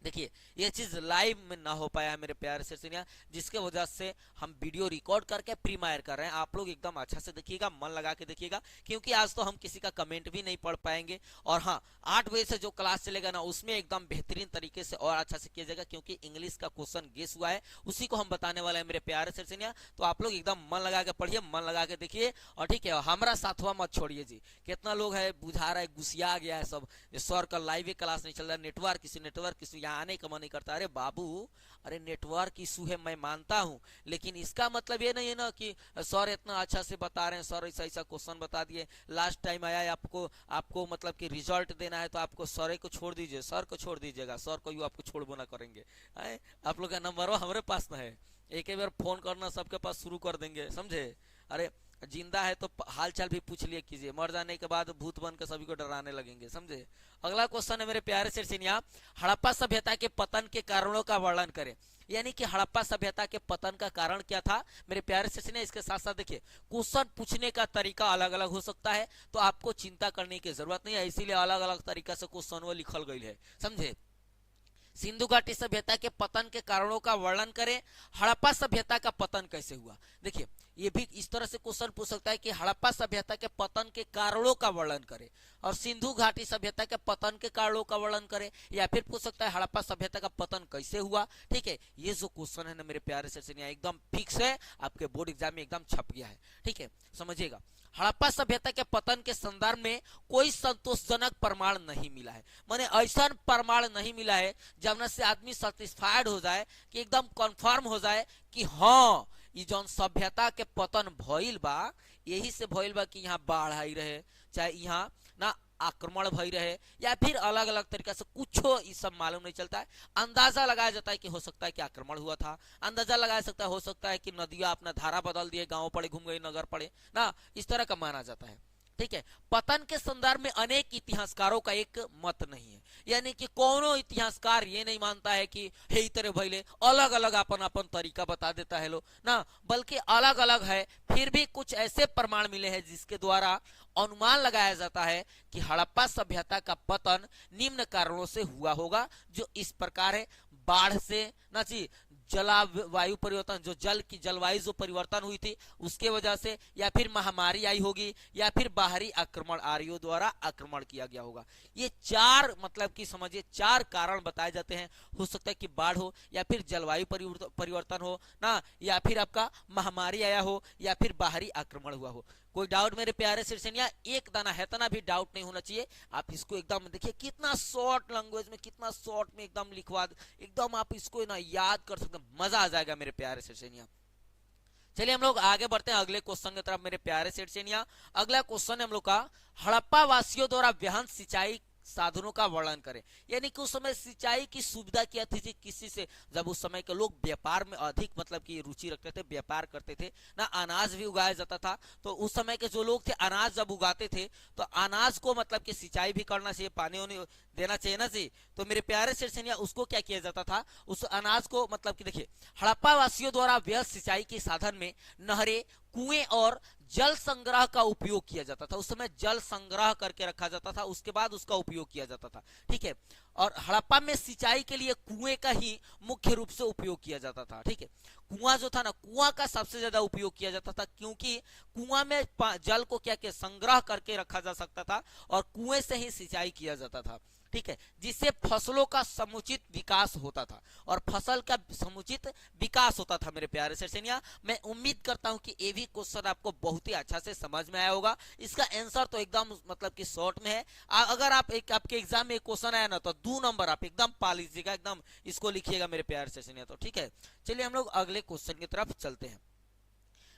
देखिए ये चीज लाइव में ना हो पाया मेरे प्यारे सेशनिया, जिसके वजह से हम वीडियो रिकॉर्ड करके प्रीमायर कर रहे हैं। आप लोग एकदम अच्छा से देखिएगा, मन लगा के देखिएगा, क्योंकि आज तो हम किसी का कमेंट भी नहीं पढ़ पाएंगे। और हाँ 8 बजे से जो क्लास चलेगा ना उसमें एकदम बेहतरीन तरीके से और अच्छा से किया जाएगा, क्योंकि इंग्लिश का क्वेश्चन गेस हुआ है उसी को हम बताने वाले हैं मेरे प्यारे सेशनिया। तो आप लोग एकदम मन लगा के पढ़िए, मन लगा के देखिए और ठीक है हमारा साथवा मत छोड़िए जी। कितना लोग है बुझा रहा है, गुस्सिया गया है सब, सर का लाइव क्लास नहीं चल रहा, नेटवर्क इशू यहाँ आने का मन नहीं करता। अरे बाबू, अरे नेटवर्क इशू है मैं मानता हूं, लेकिन इसका मतलब ये नहीं है ना कि सर इतना अच्छा से बता रहे हैं, सर ऐसा ऐसा क्वेश्चन बता दिए, लास्ट टाइम आया है आपको मतलब कि रिजल्ट देना है तो आपको सर को छोड़ दीजिए, सर को छोड़ दीजिएगा, सर को आपको छोड़बो ना करेंगे। आप लोग का नंबर हमारे पास ना है, एक बार फोन करना सबके पास शुरू कर देंगे, समझे। अरे जिंदा है तो हाल चाल भी पूछ लिया कीजिए, मर जाने के बाद भूत बन के सभी को डराने लगेंगे, समझे। अगला क्वेश्चन है मेरे प्यारे सिरसिनिया, हड़प्पा सभ्यता के पतन के कारणों का वर्णन करें। यानी कि हड़प्पा सभ्यता के पतन का कारण क्या था मेरे प्यारे सिरसिनिया। इसके साथ साथ देखिए क्वेश्चन पूछने का तरीका अलग अलग हो सकता है, तो आपको चिंता करने की जरूरत नहीं है, इसीलिए अलग अलग तरीका से क्वेश्चन वो लिखल गई है, समझे। सिंधु घाटी सभ्यता के पतन के कारणों का वर्णन करें। हड़प्पा सभ्यता का पतन कैसे हुआ, देखिए ये भी इस तरह से क्वेश्चन पूछ सकता है कि हड़प्पा सभ्यता के पतन के कारणों का वर्णन करें, और सिंधु घाटी सभ्यता के पतन के कारणों का वर्णन करें, या फिर पूछ सकता है हड़प्पा सभ्यता का पतन कैसे हुआ। ठीक है, ये जो क्वेश्चन है ना मेरे प्यारे से एकदम फिक्स है, आपके बोर्ड एग्जाम में एकदम छप गया है। ठीक है, समझिएगा। हड़प्पा सभ्यता के पतन के संदर्भ में कोई संतोषजनक प्रमाण नहीं मिला है, माने ऐसा प्रमाण नहीं मिला है जब से आदमी सेटिस्फाइड हो जाए, कि एकदम कंफर्म हो जाए कि हाँ ये जौन सभ्यता के पतन भइल बा, यही से भइल बा कि यहाँ बाढ़ आई रहे, चाहे यहाँ ना आक्रमण भई रहे, या फिर अलग अलग तरीका से कुछ ये सब मालूम नहीं चलता है। अंदाजा लगाया जाता है कि हो सकता है कि आक्रमण हुआ था, अंदाजा लगाया सकता है हो सकता है कि नदियां अपना धारा बदल दिए, गांव पड़े घूम गए, नगर पड़े ना, इस तरह का माना जाता है। ठीक है, पतन के संदर्भ में अनेक इतिहासकारों का एक मत नहीं है, यानी कि कोनो इतिहासकार ये नहीं मानता है कि हे तरह भइले, अलग अलग अपन अपन तरीका बता देता है लो ना, बल्कि अलग अलग है। फिर भी कुछ ऐसे प्रमाण मिले हैं जिसके द्वारा अनुमान लगाया जाता है कि हड़प्पा सभ्यता का पतन निम्न कारणों से हुआ होगा, जो इस प्रकार है। बाढ़ से ना जी, जलवायु परिवर्तन, जो जल की जलवायु जो परिवर्तन हुई थी उसके वजह से, या फिर महामारी आई होगी, या फिर बाहरी आक्रमण आर्यों द्वारा आक्रमण किया गया होगा। ये चार मतलब कि समझिए चार कारण बताए जाते हैं। हो सकता है कि बाढ़ हो, या फिर जलवायु परिवर्तन हो ना, या फिर आपका महामारी आया हो, या फिर बाहरी आक्रमण हुआ हो। कोई डाउट मेरे प्यारे सिरसिनिया, एक दाना है तना भी डाउट नहीं होना चाहिए। आप इसको एकदम देखिए कितना शॉर्ट लैंग्वेज में, कितना शॉर्ट में एकदम लिखवा, एकदम आप इसको ना याद कर सकते, मजा आ जाएगा मेरे प्यारे सिरसिनिया। चलिए हम लोग आगे बढ़ते हैं अगले क्वेश्चन की तरफ मेरे प्यारे सिरसिनिया। अगला क्वेश्चन है हम लोग का, हड़प्पा वासियों द्वारा वहन सिंचाई साधनों का वर्णन करें। यानी कि उस समय सिंचाई की सुविधा क्या थी किसी से, जब उस समय के लोग व्यापार में अधिक मतलब की रुचि रखते थे, व्यापार करते थे ना, अनाज भी उगाया जाता था। तो उस समय के जो लोग थे अनाज जब उगाते थे तो अनाज को मतलब कि सिंचाई भी करना चाहिए, पानी वानी देना चाहिए ना जी। तो मेरे प्यारे सिरसिनिया उसको क्या किया जाता था, उस अनाज को मतलब कि देखिए हड़प्पा वासियों द्वारा व्यस्त सिंचाई के साधन में नहरें, कुएं और जल संग्रह का उपयोग किया जाता था। उस समय जल संग्रह करके रखा जाता था, उसके बाद उसका उपयोग किया जाता था। ठीक है, और हड़प्पा में सिंचाई के लिए कुएं का ही मुख्य रूप से उपयोग किया जाता था। ठीक है, कुआं जो था ना, कुआं का सबसे ज्यादा उपयोग किया जाता था, क्योंकि कुआं में जल को क्या संग्रह करके रखा जा सकता था, और कुएं से ही सिंचाई किया जाता था। ठीक है, जिससे फसलों का समुचित विकास होता था, और फसल का समुचित विकास होता था। मेरे प्यारे सिरसिनिया, मैं उम्मीद करता हूं कि ये भी क्वेश्चन आपको बहुत ही अच्छा से समझ में आया होगा। इसका आंसर तो एकदम मतलब कि शॉर्ट में है। अगर आप आपके एग्जाम में क्वेश्चन आया ना तो 2 नंबर आप एकदम पा लीजिएगा, एकदम इसको लिखिएगा मेरे प्यारे सिरसिनिया। तो ठीक है, चलिए हम लोग अगले क्वेश्चन की तरफ चलते हैं।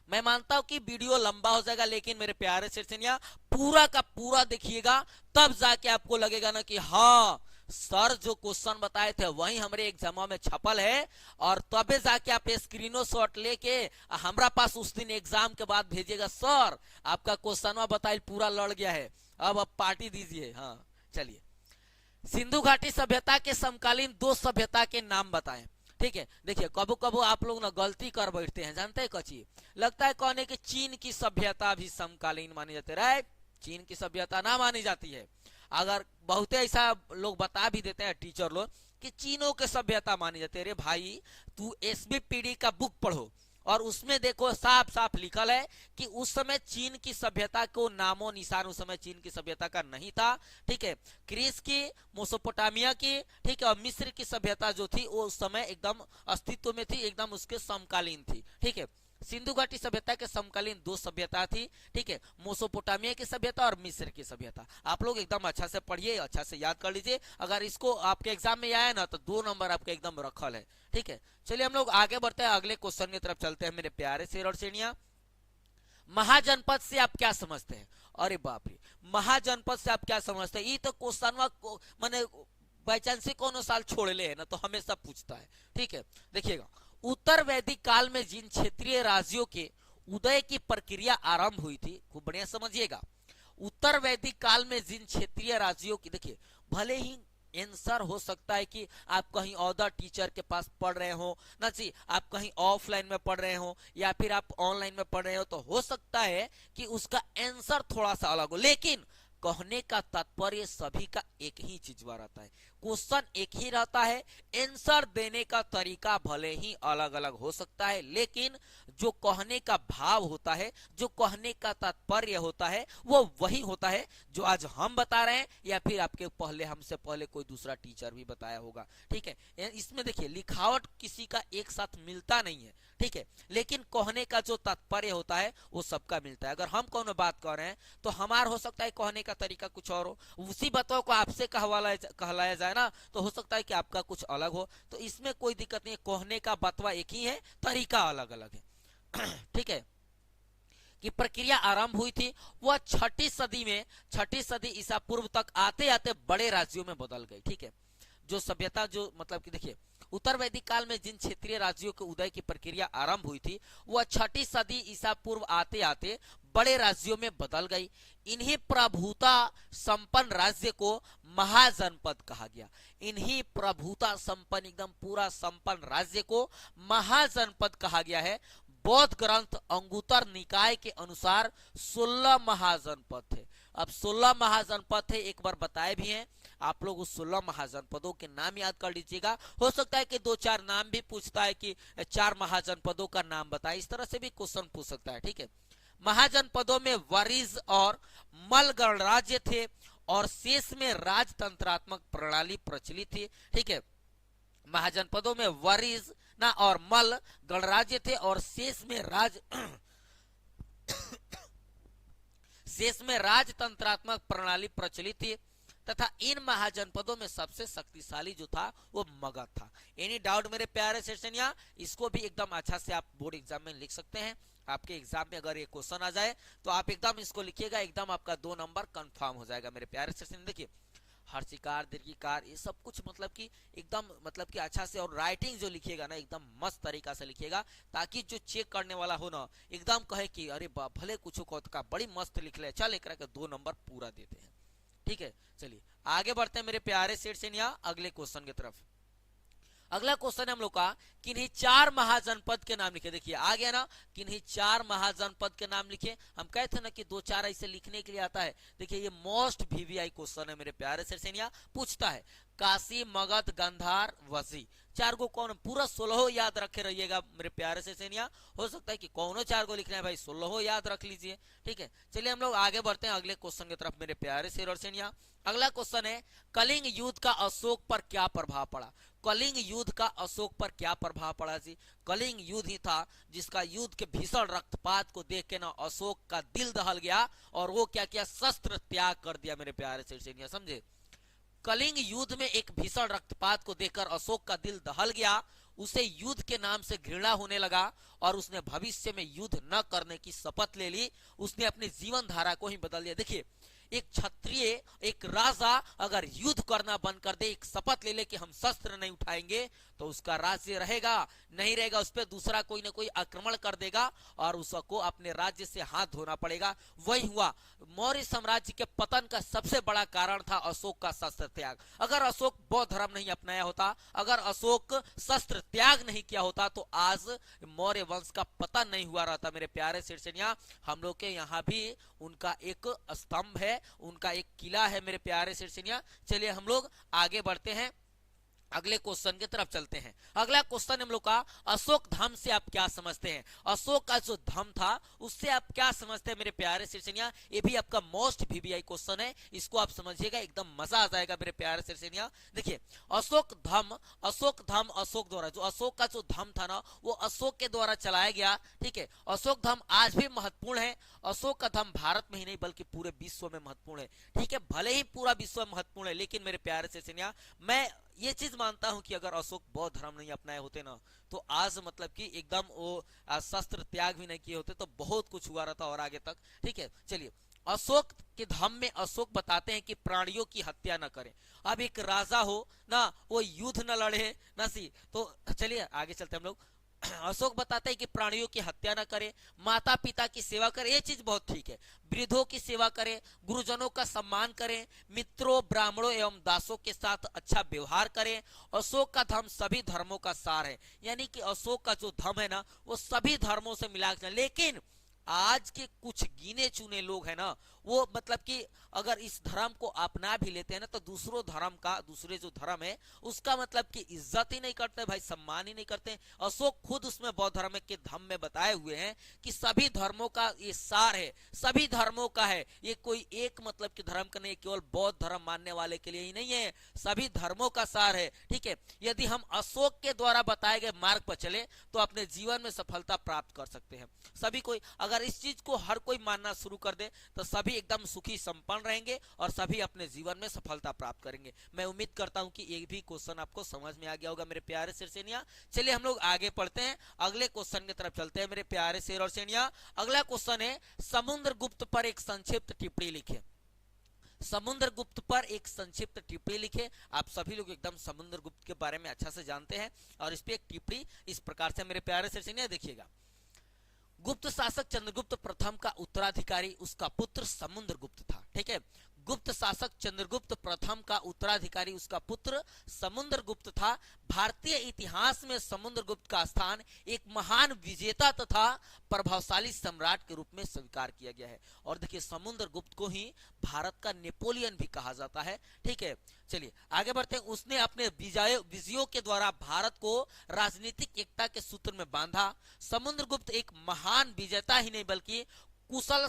मैं मानता हूं कि वीडियो लंबा हो जाएगा, लेकिन मेरे प्यारे सिरसिनिया पूरा का पूरा देखिएगा, तब जाके आपको लगेगा ना कि हाँ सर जो क्वेश्चन बताए थे वही हमारे एग्जाम में छपल है, और तबे जाके आप स्क्रीनो शॉट लेके हमारा पास उस दिन एग्जाम के बाद भेजिएगा, सर आपका क्वेश्चन बताइए पूरा लड़ गया है, अब आप पार्टी दीजिए। हाँ चलिए, सिंधु घाटी सभ्यता के समकालीन 2 सभ्यता के नाम बताएं। ठीक है, देखिए कबो कबो आप लोग ना गलती कर बैठते हैं, जानते हैं कची लगता है कहने कि चीन की सभ्यता भी समकालीन मानी जाती है, राइट। चीन की सभ्यता ना मानी जाती है। अगर बहुत ऐसा लोग बता भी देते हैं टीचर लोग कि चीनों के सभ्यता मानी जाती है, अरे भाई तू एसबीपीडी का बुक पढ़ो, और उसमें देखो साफ साफ लिखल है कि उस समय चीन की सभ्यता को नामो निशान उस समय चीन की सभ्यता का नहीं था। ठीक है, ग्रीस की, मेसोपोटामिया की, ठीक है, और मिस्र की सभ्यता जो थी वो उस समय एकदम अस्तित्व में थी, एकदम उसके समकालीन थी। ठीक है, सिंधु घाटी सभ्यता के समकालीन 2 सभ्यता थी। ठीक है, मेसोपोटामिया की सभ्यता और मिस्र की सभ्यता। आप लोग एकदम अच्छा से पढ़िए, अच्छा से याद कर लीजिए, अगर इसको आपके एग्जाम में आया ना तो 2 नंबर आपके एकदम रखल है। ठीक है, चलिए हम लोग आगे बढ़ते हैं, अगले क्वेश्चन की तरफ चलते हैं मेरे प्यारे शेर और शेरनिया। महाजनपद से आप क्या समझते हैं? अरे बाप रे, महाजनपद से आप क्या समझते हैं? ये तो क्वेश्चन मैंने बाई चांस कोनो साल छोड़ ले है ना, तो हमेशा पूछता है। ठीक है, देखिएगा उत्तर वैदिक काल में जिन क्षेत्रीय राज्यों के उदय की प्रक्रिया आरंभ हुई थी, खूब बढ़िया समझिएगा। उत्तर वैदिक काल में जिन क्षेत्रीय राज्यों की, देखिए भले ही आंसर हो सकता है कि आप कहीं अदर टीचर के पास पढ़ रहे हो ना जी, आप कहीं ऑफलाइन में पढ़ रहे हो या फिर आप ऑनलाइन में पढ़ रहे हो, तो हो सकता है कि उसका आंसर थोड़ा सा अलग हो, लेकिन कहने का तात्पर्य सभी का एक ही चीज रहता है, क्वेश्चन एक ही रहता है, आंसर देने का तरीका भले ही अलग अलग हो सकता है, लेकिन जो कहने का भाव होता है, जो कहने का तात्पर्य होता है, वो वही होता है जो आज हम बता रहे हैं या फिर आपके पहले, हमसे पहले कोई दूसरा टीचर भी बताया होगा। ठीक है, इसमें देखिए लिखावट किसी का एक साथ मिलता नहीं है, ठीक है, लेकिन कहने का जो तात्पर्य होता है वो सबका मिलता है। अगर हम कौन बात कर रहे हैं तो हमारा हो सकता है कहने का तरीका कुछ और हो, उसी बातों को आपसे कहलाया जाए ना, तो हो सकता है कि आपका कुछ अलग हो, तो इसमें कोई दिक्कत नहीं है, कहने का बतवा एक ही है, तरीका अलग अलग है। ठीक है, कि प्रक्रिया आरंभ हुई थी वह छठी सदी ईसा पूर्व तक आते आते बड़े राज्यों में बदल गई। ठीक है, जो सभ्यता, जो मतलब कि देखिए उत्तर वैदिक काल में जिन क्षेत्रीय राज्यों के उदय की प्रक्रिया आरंभ हुई थी वह छठी सदी ईसा पूर्व आते आते बड़े राज्यों में बदल गई। इन्हीं प्रभुता संपन्न राज्य को महाजनपद कहा गया। इन्हीं प्रभुता संपन्न, एकदम पूरा संपन्न राज्य को महाजनपद कहा गया है। बौद्ध ग्रंथ अंगुतर निकाय के अनुसार 16 महाजनपद थे। अब 16 महाजनपद थे, एक बार बताए भी हैं, आप लोग उस 16 महाजनपदों के नाम याद कर लीजिएगा। हो सकता है कि 2-4 नाम भी पूछता है कि 4 महाजनपदों का नाम बताए, इस तरह से भी क्वेश्चन पूछ सकता है। ठीक है, महाजनपदों में वरिज और मल गणराज्य थे और शेष में राजतंत्रात्मक प्रणाली प्रचलित थी। ठीक है, महाजनपदों में वरिज ना और मल गणराज्य थे और शेष में राजतंत्रात्मक प्रणाली प्रचलित थी तथा इन महाजनपदों में सबसे शक्तिशाली जो था वो मगध था। एनी डाउट मेरे प्यारे सेशनिया, इसको भी एकदम अच्छा से आप बोर्ड एग्जाम में लिख सकते हैं। आपके एग्जाम में अगर ये क्वेश्चन आ जाए तो आप एकदम इसको लिखिएगा, एकदम आपका 2 नंबर कंफर्म हो जाएगा मेरे प्यारे सेशन। देखिए हर्षिकार, दीर्घिकार, ये सब कुछ मतलब कि एकदम मतलब कि अच्छा से, और राइटिंग जो लिखिएगा ना एकदम मस्त तरीका से लिखिएगा, ताकि जो चेक करने वाला हो ना एकदम कहे कि अरे भले कुछ का बड़ी मस्त लिख ले, चल एक 2 नंबर पूरा देते हैं। ठीक है, चलिए आगे बढ़ते हैं मेरे प्यारे सेठ से अगले क्वेश्चन की तरफ। अगला क्वेश्चन है हम लोग का, किन्हीं 4 महाजनपद के नाम लिखे। देखिए आ गया ना, किन्हीं 4 महाजनपद के नाम लिखे। हम कहते हैं ना कि 2-4 ऐसे लिखने के लिए आता है। देखिए ये मोस्ट वीवीआई क्वेश्चन है मेरे प्यारे सेठसेनिया, पूछता है काशी, मगध, गंधार, वसी, 4 को कौन, पूरा 16 याद रखे रहिएगा मेरे प्यारे सेठसेनिया। हो सकता है कि कौन 4 को लिखना है भाई, 16 याद रख लीजिए। ठीक है, चलिए हम लोग आगे बढ़ते हैं अगले क्वेश्चन की तरफ मेरे प्यारे सेठसेनिया। अगला क्वेश्चन है, कलिंग युद्ध का अशोक पर क्या प्रभाव पड़ा। कलिंग युद्ध का अशोक पर क्या प्रभाव पड़ा जी। कलिंग युद्ध ही था जिसका युद्ध के भीषण रक्तपात को देख के ना अशोक का दिल दहल गया और वो क्या किया, शस्त्र त्याग कर दिया मेरे प्यारे सेठसेनिया, समझे। कलिंग युद्ध में एक भीषण रक्तपात को देखकर अशोक का दिल दहल गया, उसे युद्ध के नाम से घृणा होने लगा और उसने भविष्य में युद्ध न करने की शपथ ले ली। उसने अपनी जीवन धारा को ही बदल दिया। देखिए एक क्षत्रिय, एक राजा अगर युद्ध करना बंद कर दे, एक शपथ ले ले कि हम शस्त्र नहीं उठाएंगे, तो उसका राज्य रहेगा नहीं रहेगा, उस पर दूसरा कोई ना कोई आक्रमण कर देगा और उसको अपने राज्य से हाथ धोना पड़ेगा। वही हुआ, मौर्य साम्राज्य के पतन का सबसे बड़ा कारण था अशोक का शस्त्र त्याग। अगर अशोक बौद्ध धर्म नहीं अपनाया होता, अगर अशोक शस्त्र त्याग नहीं किया होता, तो आज मौर्य वंश का पतन नहीं हुआ रहता मेरे प्यारे सेठसेनिया। हम लोग के यहाँ भी उनका एक स्तंभ है, उनका एक किला है मेरे प्यारे सेठसेनिया। चलिए हम लोग आगे बढ़ते हैं, अगले क्वेश्चन की तरफ चलते हैं। अगला क्वेश्चन हम लोग का, अशोक धाम से आप क्या समझते हैं। अशोक का जो धाम था उससे आप क्या समझते हैं मेरे प्यारे सेठसेनिया। ये भी आपका मोस्ट वीवीआई क्वेश्चन है, इसको आप समझिएगा, एकदम मजा आ जाएगा मेरे प्यारे सेठसेनिया। देखिए अशोक धाम अशोक द्वारा, जो अशोक का जो धाम था ना वो अशोक के द्वारा चलाया गया। ठीक है, अशोक धाम आज भी महत्वपूर्ण है। अशोक का धाम भारत में ही नहीं बल्कि पूरे विश्व में महत्वपूर्ण है। ठीक है, भले ही पूरा विश्व में महत्वपूर्ण है, लेकिन मेरे प्यारे सेठसेनिया मैं ये चीज मानता हूं कि अगर अशोक बौद्ध धर्म नहीं अपनाए होते ना, तो आज मतलब कि एकदम वो शस्त्र त्याग भी नहीं किए होते, तो बहुत कुछ हुआ रहता और आगे तक। ठीक है, चलिए अशोक के धाम में अशोक बताते हैं कि प्राणियों की हत्या न करें। अब एक राजा हो ना, वो युद्ध न लड़े ना सी, तो चलिए आगे चलते हम लोग। अशोक बताते हैं कि प्राणियों की हत्या न करे, माता पिता की सेवा करे, ये चीज बहुत ठीक है। वृद्धों की सेवा करें, गुरुजनों का सम्मान करें, मित्रों ब्राह्मणों एवं दासों के साथ अच्छा व्यवहार करें। अशोक का धर्म सभी धर्मों का सार है, यानी कि अशोक का जो धर्म है ना वो सभी धर्मों से मिला के, लेकिन आज के कुछ गिने चुने लोग हैं ना वो मतलब कि अगर इस धर्म को अपना भी लेते हैं ना तो दूसरों धर्म का, दूसरे जो धर्म है उसका मतलब कि इज्जत ही नहीं करते भाई, सम्मान ही नहीं करते। अशोक खुद उसमें बौद्ध धर्म के धम्म में बताए हुए हैं कि सभी धर्मों का ये सार है, सभी धर्मों का है, ये कोई एक मतलब कि धर्म का नहीं, केवल बौद्ध धर्म मानने वाले के लिए ही नहीं है, सभी धर्मों का सार है। ठीक है, यदि हम अशोक के द्वारा बताए गए मार्ग पर चले तो अपने जीवन में सफलता प्राप्त कर सकते हैं। सभी कोई अगर इस चीज को हर कोई मानना शुरू कर दे तो सभी एकदम सुखी संपन्न रहेंगे और सभी अपने जीवन में सफलता प्राप्त करेंगे। मैं उम्मीद करता हूं कि ये भी क्वेश्चन आपको समझ में आ गया होगा मेरे प्यारे शेर सेनिया। चलिए हम लोग आगे पढ़ते हैं, अगले क्वेश्चन की तरफ चलते हैं मेरे प्यारे शेर और सेनिया। अगला क्वेश्चन है समुद्रगुप्त पर एक संक्षिप्त टिप्पणी लिखे। समुद्रगुप्त पर एक संक्षिप्त टिप्पणी लिखे। आप सभी लोग एकदम समुद्रगुप्त के बारे में अच्छा से जानते हैं और इस पे एक टिप्पणी इस प्रकार से मेरे प्यारे शेर सेनिया देखिएगा। गुप्त शासक चंद्रगुप्त प्रथम का उत्तराधिकारी उसका पुत्र समुद्रगुप्त था। ठीक है, गुप्त शासक चंद्रगुप्त प्रथम का उत्तराधिकारी उसका पुत्र समुद्रगुप्त था। भारतीय इतिहास में समुद्रगुप्त का स्थान एक महान विजेता तथा प्रभावशाली सम्राट के रूप में स्वीकार किया गया है। और देखिए समुद्रगुप्त को ही भारत का नेपोलियन भी कहा जाता है। ठीक है, चलिए आगे बढ़ते हैं। उसने अपने विजयों के द्वारा भारत को राजनीतिक एकता के सूत्र में बांधा। समुद्रगुप्त एक महान विजेता ही नहीं बल्कि कुशल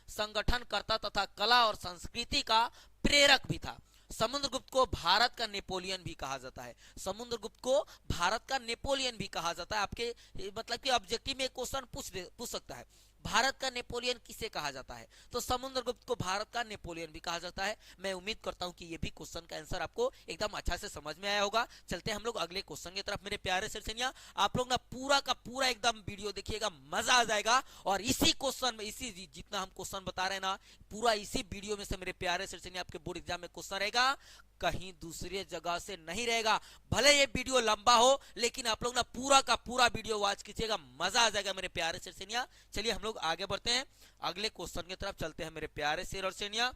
संगठनकर्ता तथा कला और संस्कृति का प्रेरक भी था। समुद्रगुप्त को भारत का नेपोलियन भी कहा जाता है। समुद्रगुप्त को भारत का नेपोलियन भी कहा जाता है। आपके मतलब कि ऑब्जेक्टिव में क्वेश्चन पूछ सकता है भारत का नेपोलियन किसे कहा जाता है, तो समुद्रगुप्त को भारत का नेपोलियन भी कहा जाता है। मैं उम्मीद करता हूं कि ये भी क्वेश्चन का आंसर आपको एकदम अच्छा से समझ में आया होगा। चलते हैं हम लोग अगले क्वेश्चन की तरफ मेरे प्यारे शेरसेनिया। आप लोग ना पूरा का पूरा एकदम वीडियो देखिएगा, मजा आ जाएगा। और इसी क्वेश्चन में इसी जितना हम क्वेश्चन बता रहे हैं ना पूरा इसी वीडियो में से मेरे प्यारे शेरसेनिया आपके बोर्ड एग्जाम में क्वेश्चन रहेगा, कहीं दूसरी जगह से नहीं रहेगा। भले ये वीडियो लंबा हो लेकिन आप लोग ना पूरा का पूरा वीडियो वॉच कीजिएगा, मजा आ जाएगा मेरे प्यारे शेर सेनिया। चलिए हम लोग आगे बढ़ते हैं, अगले क्वेश्चन की तरफ चलते हैं मेरे प्यारे शेर और सेनिया।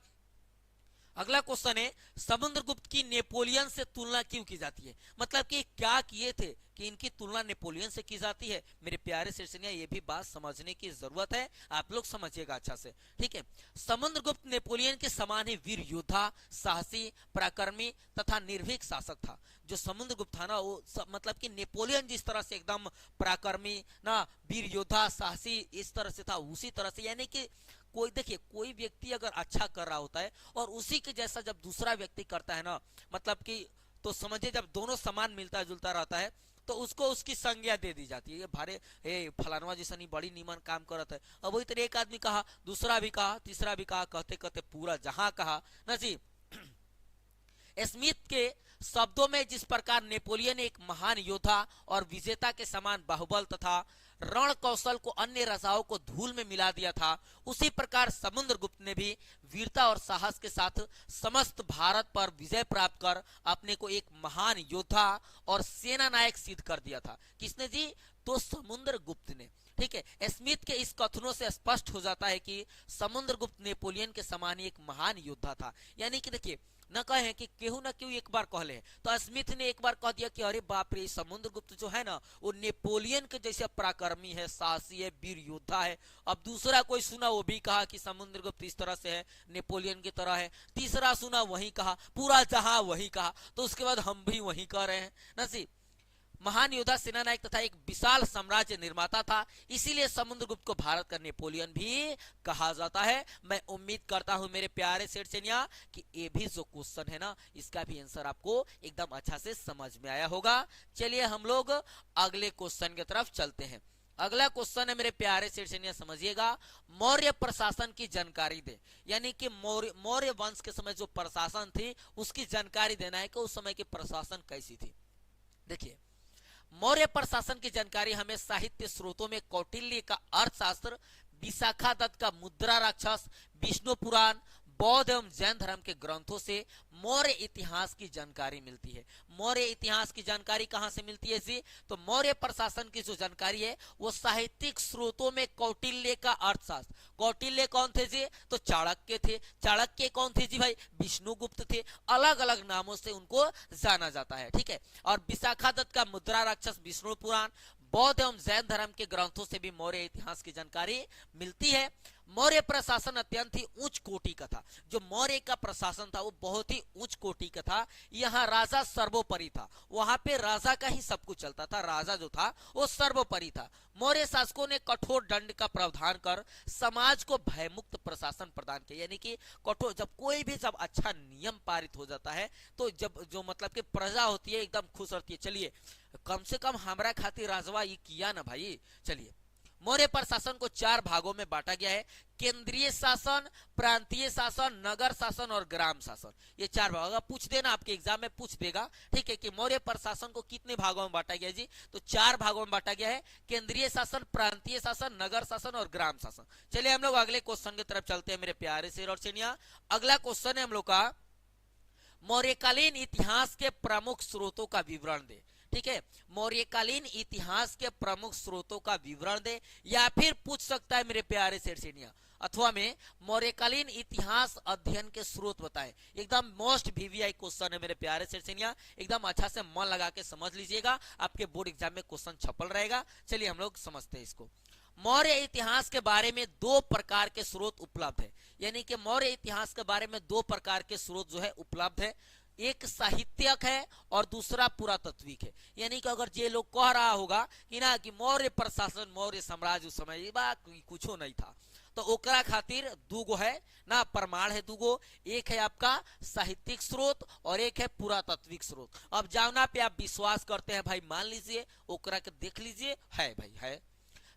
अगला क्वेश्चन है समुद्रगुप्त की नेपोलियन से तुलना क्यों की जाती है, मतलब कि क्या किए थे कि इनकी तुलना नेपोलियन से की जाती है। मेरे प्यारे शेरसेनिया ये भी बात समझने की जरूरत है, आप लोग समझिएगा अच्छा से। ठीक है, समुद्रगुप्त नेपोलियन के समान ही वीर योद्धा, साहसी, पराक्रमी तथा निर्भीक शासक था। जो समुद्रगुप्त था ना वो मतलब कि नेपोलियन जिस तरह से एकदम पराक्रमी ना वीर योद्धा साहसी इस तरह से था, उसी तरह से यानी कि कोई देखिए कोई व्यक्ति अगर अच्छा कर रहा होता है और उसी के जैसा जब दूसरा व्यक्ति करता है ना मतलब कि तो समझिए जब दोनों समान मिलता जुलता रहता है तो उसको उसकी संज्ञा दे दी जाती है। ये भारे फलानवा जैसा नहीं बड़ी नीमन काम करता है। अब वही तरह एक आदमी कहा, दूसरा भी कहा, तीसरा भी कहा, कहते कहते पूरा जहां कहा ना जी। स्मिथ के शब्दों में जिस प्रकार नेपोलियन एक महान योद्धा और विजेता के समान बाहुबल तथा रण कौशल को अन्य राजाओं को धूल में मिला दिया था, उसी प्रकार समुद्रगुप्त ने भी वीरता और साहस के साथ समस्त भारत पर विजय प्राप्त कर अपने को एक महान योद्धा और सेना नायक सिद्ध कर दिया था। किसने जी, तो समुद्रगुप्त ने। ठीक है, स्मिथ के इस कथनों से स्पष्ट हो जाता है कि समुद्रगुप्त नेपोलियन के समान एक महान योद्धा था। यानी कि देखिए न कहे कि केहू न केहू एक बार कहले, तो स्मिथ ने एक बार कह दिया कि अरे बाप रे समुद्रगुप्त जो है ना वो नेपोलियन के जैसे पराक्रमी है, साहसी है, वीर योद्धा है। अब दूसरा कोई सुना वो भी कहा कि समुद्रगुप्त इस तरह से है, नेपोलियन की तरह है। तीसरा सुना वही कहा, पूरा जहां वही कहा, तो उसके बाद हम भी वही कह रहे हैं ना जी। महान योद्धा, सेना नायक तथा एक विशाल साम्राज्य निर्माता था, इसीलिए समुद्रगुप्त को भारत का नेपोलियन भी कहा जाता है। मैं उम्मीद करता हूं मेरे प्यारे शेरसेनिया कि ये भी जो क्वेश्चन है ना इसका भी आंसर आपको एकदम अच्छा से समझ में आया होगा। चलिए हम लोग अगले क्वेश्चन की तरफ चलते हैं। अगला क्वेश्चन है मेरे प्यारे शेरसेनिया, समझिएगा, मौर्य प्रशासन की जानकारी दे। यानी कि मौर्य वंश के समय जो प्रशासन थी उसकी जानकारी देना है कि उस समय की प्रशासन कैसी थी। देखिए मौर्य प्रशासन की जानकारी हमें साहित्य स्रोतों में कौटिल्य का अर्थशास्त्र, विशाखा दत्त का मुद्रा राक्षस, विष्णु पुराण, बौद्ध एवं जैन धर्म के ग्रंथों से मौर्य इतिहास की जानकारी मिलती है। मौर्य इतिहास की जानकारी कहां से मिलती है जी? तो मौर्य प्रशासन की जो जानकारी है वो साहित्यिक स्रोतों में कौटिल्य का अर्थशास्त्र। कौटिल्य कौन थे जी? तो चाणक्य थे। चाणक्य कौन थे जी भाई? विष्णुगुप्त थे। अलग अलग नामों से उनको जाना जाता है, ठीक है। और विशाखा दत्त का मुद्रा राक्षस, विष्णु पुराण, बौद्ध एवं जैन धर्म के ग्रंथों से भी मौर्य इतिहास की जानकारी मिलती है। मौर्य प्रशासन अत्यंत ही उच्च कोटि का था। जो मौर्य का प्रशासन था वो बहुत ही उच्च कोटि का था। यहाँ राजा सर्वोपरि था, वहां पे राजा का ही सब कुछ चलता था। राजा जो था वो सर्वोपरि था। मौर्य शासकों ने कठोर दंड का प्रावधान कर समाज को भयमुक्त प्रशासन प्रदान किया। यानी कि कठोर, जब अच्छा नियम पारित हो जाता है तो जब जो मतलब कि प्रजा होती है एकदम खुश रहती है, चलिए कम से कम हमारा खातिर राजवा ये किया ना भाई। चलिए, मौर्य प्रशासन को 4 भागों में बांटा गया है। केंद्रीय शासन, प्रांतीय शासन, नगर शासन और ग्राम शासन। ये 4 भाग पूछ देना, आपके एग्जाम में पूछ देगा, ठीक है, कि मौर्य प्रशासन को कितने भागों में बांटा गया जी? तो 4 भागों में बांटा गया है। केंद्रीय शासन, प्रांतीय शासन, नगर शासन और ग्राम शासन। चलिए हम लोग अगले क्वेश्चन की तरफ चलते हैं मेरे प्यारे शेर और चिड़िया। अगला क्वेश्चन है हम लोग का, मौर्यकालीन इतिहास के प्रमुख स्रोतों का विवरण दे। ठीक है, मौर्यकालीन इतिहास के प्रमुख स्रोतों का विवरण दे, या फिर पूछ सकता है मेरे प्यारे शेरसेनिया अथवा में मौर्यकालीन इतिहास अध्ययन के स्रोत बताएं। एकदम मोस्ट वीवीआई क्वेश्चन है मेरे प्यारे शेरसेनिया, एकदम अच्छा से मन लगा के समझ लीजिएगा, आपके बोर्ड एग्जाम में क्वेश्चन छपल रहेगा। चलिए हम लोग समझते हैं इसको। मौर्य इतिहास के बारे में 2 प्रकार के स्रोत उपलब्ध है। यानी कि मौर्य इतिहास के बारे में 2 प्रकार के स्रोत जो है उपलब्ध है। एक साहित्यक है और दूसरा पुरातत्विक है। यानी कि अगर ये लोग कह रहा होगा कि ना कि मौर्य प्रशासन, मौर्य साम्राज्य उस समय कुछ नहीं था, तो ओकरा खातिर 2 है ना प्रमाण है 2। एक है आपका साहित्यिक स्रोत और एक है पुरातत्विक स्रोत। अब जावना पे आप विश्वास करते हैं भाई मान लीजिए, ओकरा के देख लीजिए, है भाई है।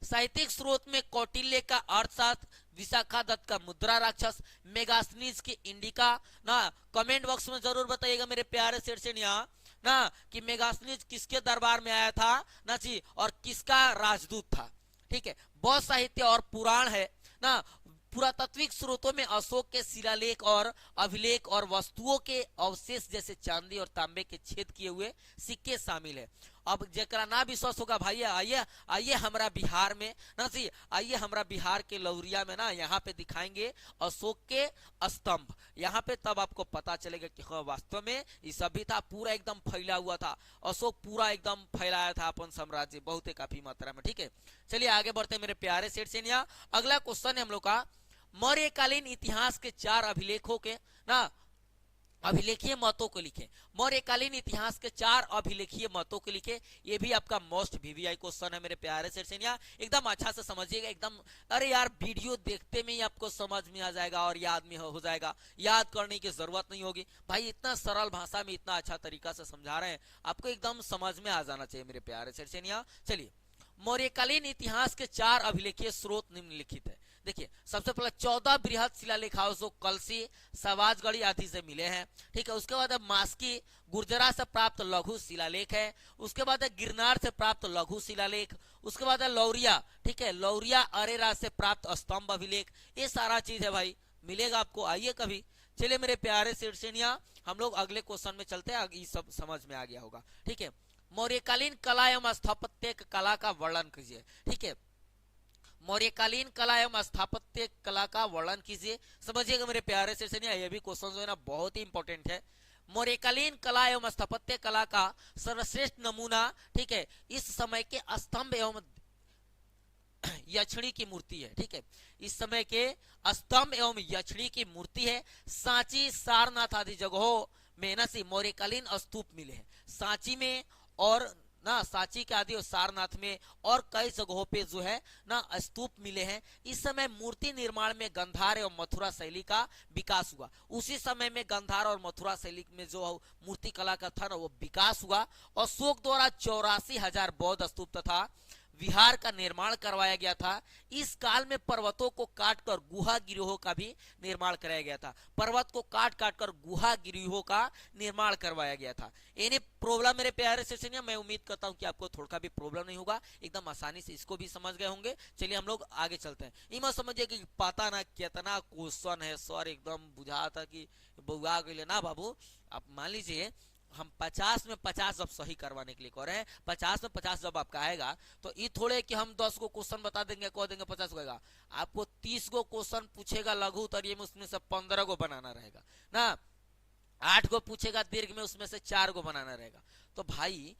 साहित्यिक स्रोत में कौटिल्य का अर्थशास्त्र, विशाखा दत्त का मुद्रा राक्षस, मेगास्थनीज की इंडिका। ना कमेंट बॉक्स में जरूर बताइएगा मेरे प्यारे शेरसेनिया ना कि मेगास्थनीज किसके दरबार में आया था ना जी, और किसका राजदूत था। ठीक है, बौद्ध साहित्य और पुराण है ना। पुरातत्विक स्रोतों में अशोक के शिलालेख और अभिलेख और वस्तुओं के अवशेष जैसे चांदी और तांबे के छेद किए हुए सिक्के शामिल है। अब जरा ना विश्वास होगा भाई, आइए आइए हमारा बिहार में ना जी, आइए हमारा बिहार के लौरिया में ना, यहाँ पे दिखाएंगे अशोक के स्तंभ। यहाँ पे तब आपको पता चलेगा कि हाँ वास्तव में ये सभ्यता पूरा एकदम फैला हुआ था। अशोक पूरा एकदम फैलाया था अपन साम्राज्य, बहुत ही काफी मात्रा में। ठीक है, चलिए आगे बढ़ते हैं मेरे प्यारे शेरसेनिया। अगला क्वेश्चन है हम लोग का, मौर्यकालीन इतिहास के 4 अभिलेखों के ना अभिलेखीय मतों को लिखे। मौर्यकालीन इतिहास के 4 अभिलेखीय मतों को लिखे। ये भी आपका मोस्ट वीवीआई क्वेश्चन है मेरे प्यारे शेरसेनिया, एकदम अच्छा से समझिएगा। एकदम अरे यार वीडियो देखते में ही आपको समझ में आ जाएगा और याद में हो जाएगा, याद करने की जरूरत नहीं होगी भाई। इतना सरल भाषा में इतना अच्छा तरीका से समझा रहे हैं, आपको एकदम समझ में आ जाना चाहिए मेरे प्यारे शेरसेनिया। चलिए, मौर्यकालीन इतिहास के 4 अभिलेखीय स्रोत निम्नलिखित है। देखिए, सबसे पहले 14 बृहद शिलालेखांश कलसी, सवाजगढ़ी आदि से मिले हैं। ठीक है, उसके बाद मास्की गुर्जरा से प्राप्त लघु शिलालेख है। उसके बाद गिरनार से प्राप्त लघु शिलालेख। उसके बाद लौरिया, ठीक है, लौरिया अरेरा से प्राप्त स्तंभ अभिलेख। ये सारा चीज है भाई, मिलेगा आपको, आइए कभी। चलिए मेरे प्यारे शेरसेनिया, हम लोग अगले क्वेश्चन में चलते हैं। ये सब समझ में आ गया होगा। ठीक है, मौर्यकालीन कला एवं स्थापत्य कला का वर्णन कीजिए। ठीक है, मौर्यकालीन कला एवं स्थापत्य कला का वर्णन कीजिए। समझिएगा मेरे प्यारे शेरसेनिया, ये भी क्वेश्चन जो है ना बहुत ही इंपॉर्टेंट है। मौर्यकालीन कला एवं स्थापत्य कला का सर्वश्रेष्ठ नमूना, ठीक है, इस समय के स्तंभ एवं यक्षिणी की मूर्ति है। ठीक है, इस समय के स्तंभ एवं यक्षिणी की मूर्ति है। सांची, सारनाथ आदि जगहों में ना सी मौर्यकालीन स्तूप मिले हैं। सांची में और ना सांची के आदि और सारनाथ में और कई जगहों पे जो है ना स्तूप मिले हैं। इस समय मूर्ति निर्माण में गंधार एवं मथुरा शैली का विकास हुआ। उसी समय में गंधार और मथुरा शैली में जो मूर्ति कला का था ना वो विकास हुआ। अशोक द्वारा 84,000 बौद्ध स्तूप तथा विहार का निर्माण करवाया गया था। इस काल में पर्वतों को काटकर गुहा गिरोहों का भी निर्माण कराया गया था। पर्वत को काट काट कर गुहा गिरोहों का निर्माण करवाया गया था। एनी प्रॉब्लम मेरे प्यारे सेशनिया, मैं उम्मीद करता हूं कि आपको थोड़ा भी प्रॉब्लम नहीं होगा, एकदम आसानी से इसको भी समझ गए होंगे। चलिए हम लोग आगे चलते हैं। इमा समझिए कि पता ना कितना क्वेश्चन है सर, एकदम बुझा था कि बुआ गए ना बाबू। आप मान लीजिए हम 50 में 50 जब सही करवाने के लिए कह रहे हैं, 50 में 50 जब आपका आएगा तो ये थोड़े कि हम 10 को क्वेश्चन बता देंगे, कह देंगे 50 होगा। आपको 30 को क्वेश्चन पूछेगा लघु उत्तरीय में, उसमें से 15 को बनाना रहेगा ना। 8 को पूछेगा दीर्घ में, उसमें से 4 को बनाना रहेगा। तो भाई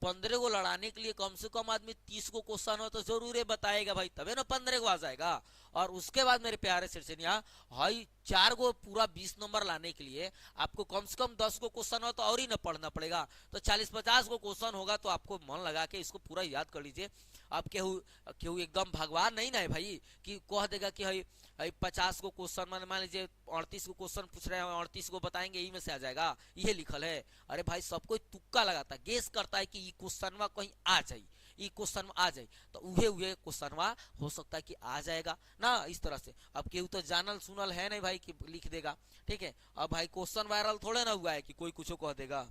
15 को लड़ाने के लिए कम से कम आदमी 30 को क्वेश्चन हो तो जरूर बताएगा भाई, तबे ना 15 को आ जाएगा। और उसके बाद मेरे प्यारे सिरसनिया, हाई 4 को पूरा 20 नंबर लाने के लिए आपको कम से कम 10 को क्वेश्चन हो तो और ही ना पढ़ना पड़ेगा। तो 40-50 को क्वेश्चन होगा तो आपको मन लगा के इसको पूरा याद कर लीजिए। अब केहू एकदम भगवान नहीं ना है भाई कि कह देगा कि हई 50 को क्वेश्चन मान लीजिए 38 को क्वेश्चन पूछ रहे हैं, 38 को बताएंगे यही में से आ जाएगा, ये लिखल है। अरे भाई सब कोई तुक्का लगाता है, गेस करता है कि ये क्वेश्चनवा कहीं आ जाए, ये क्वेश्चन आ जाए तो उहे क्वेश्चनवा हो सकता है कि आ जाएगा ना, इस तरह से। अब केहू तो जानल सुनल है नहीं भाई कि लिख देगा, ठीक है। अब भाई क्वेश्चन वायरल थोड़े ना हुआ है कि कोई कुछ कह देगा।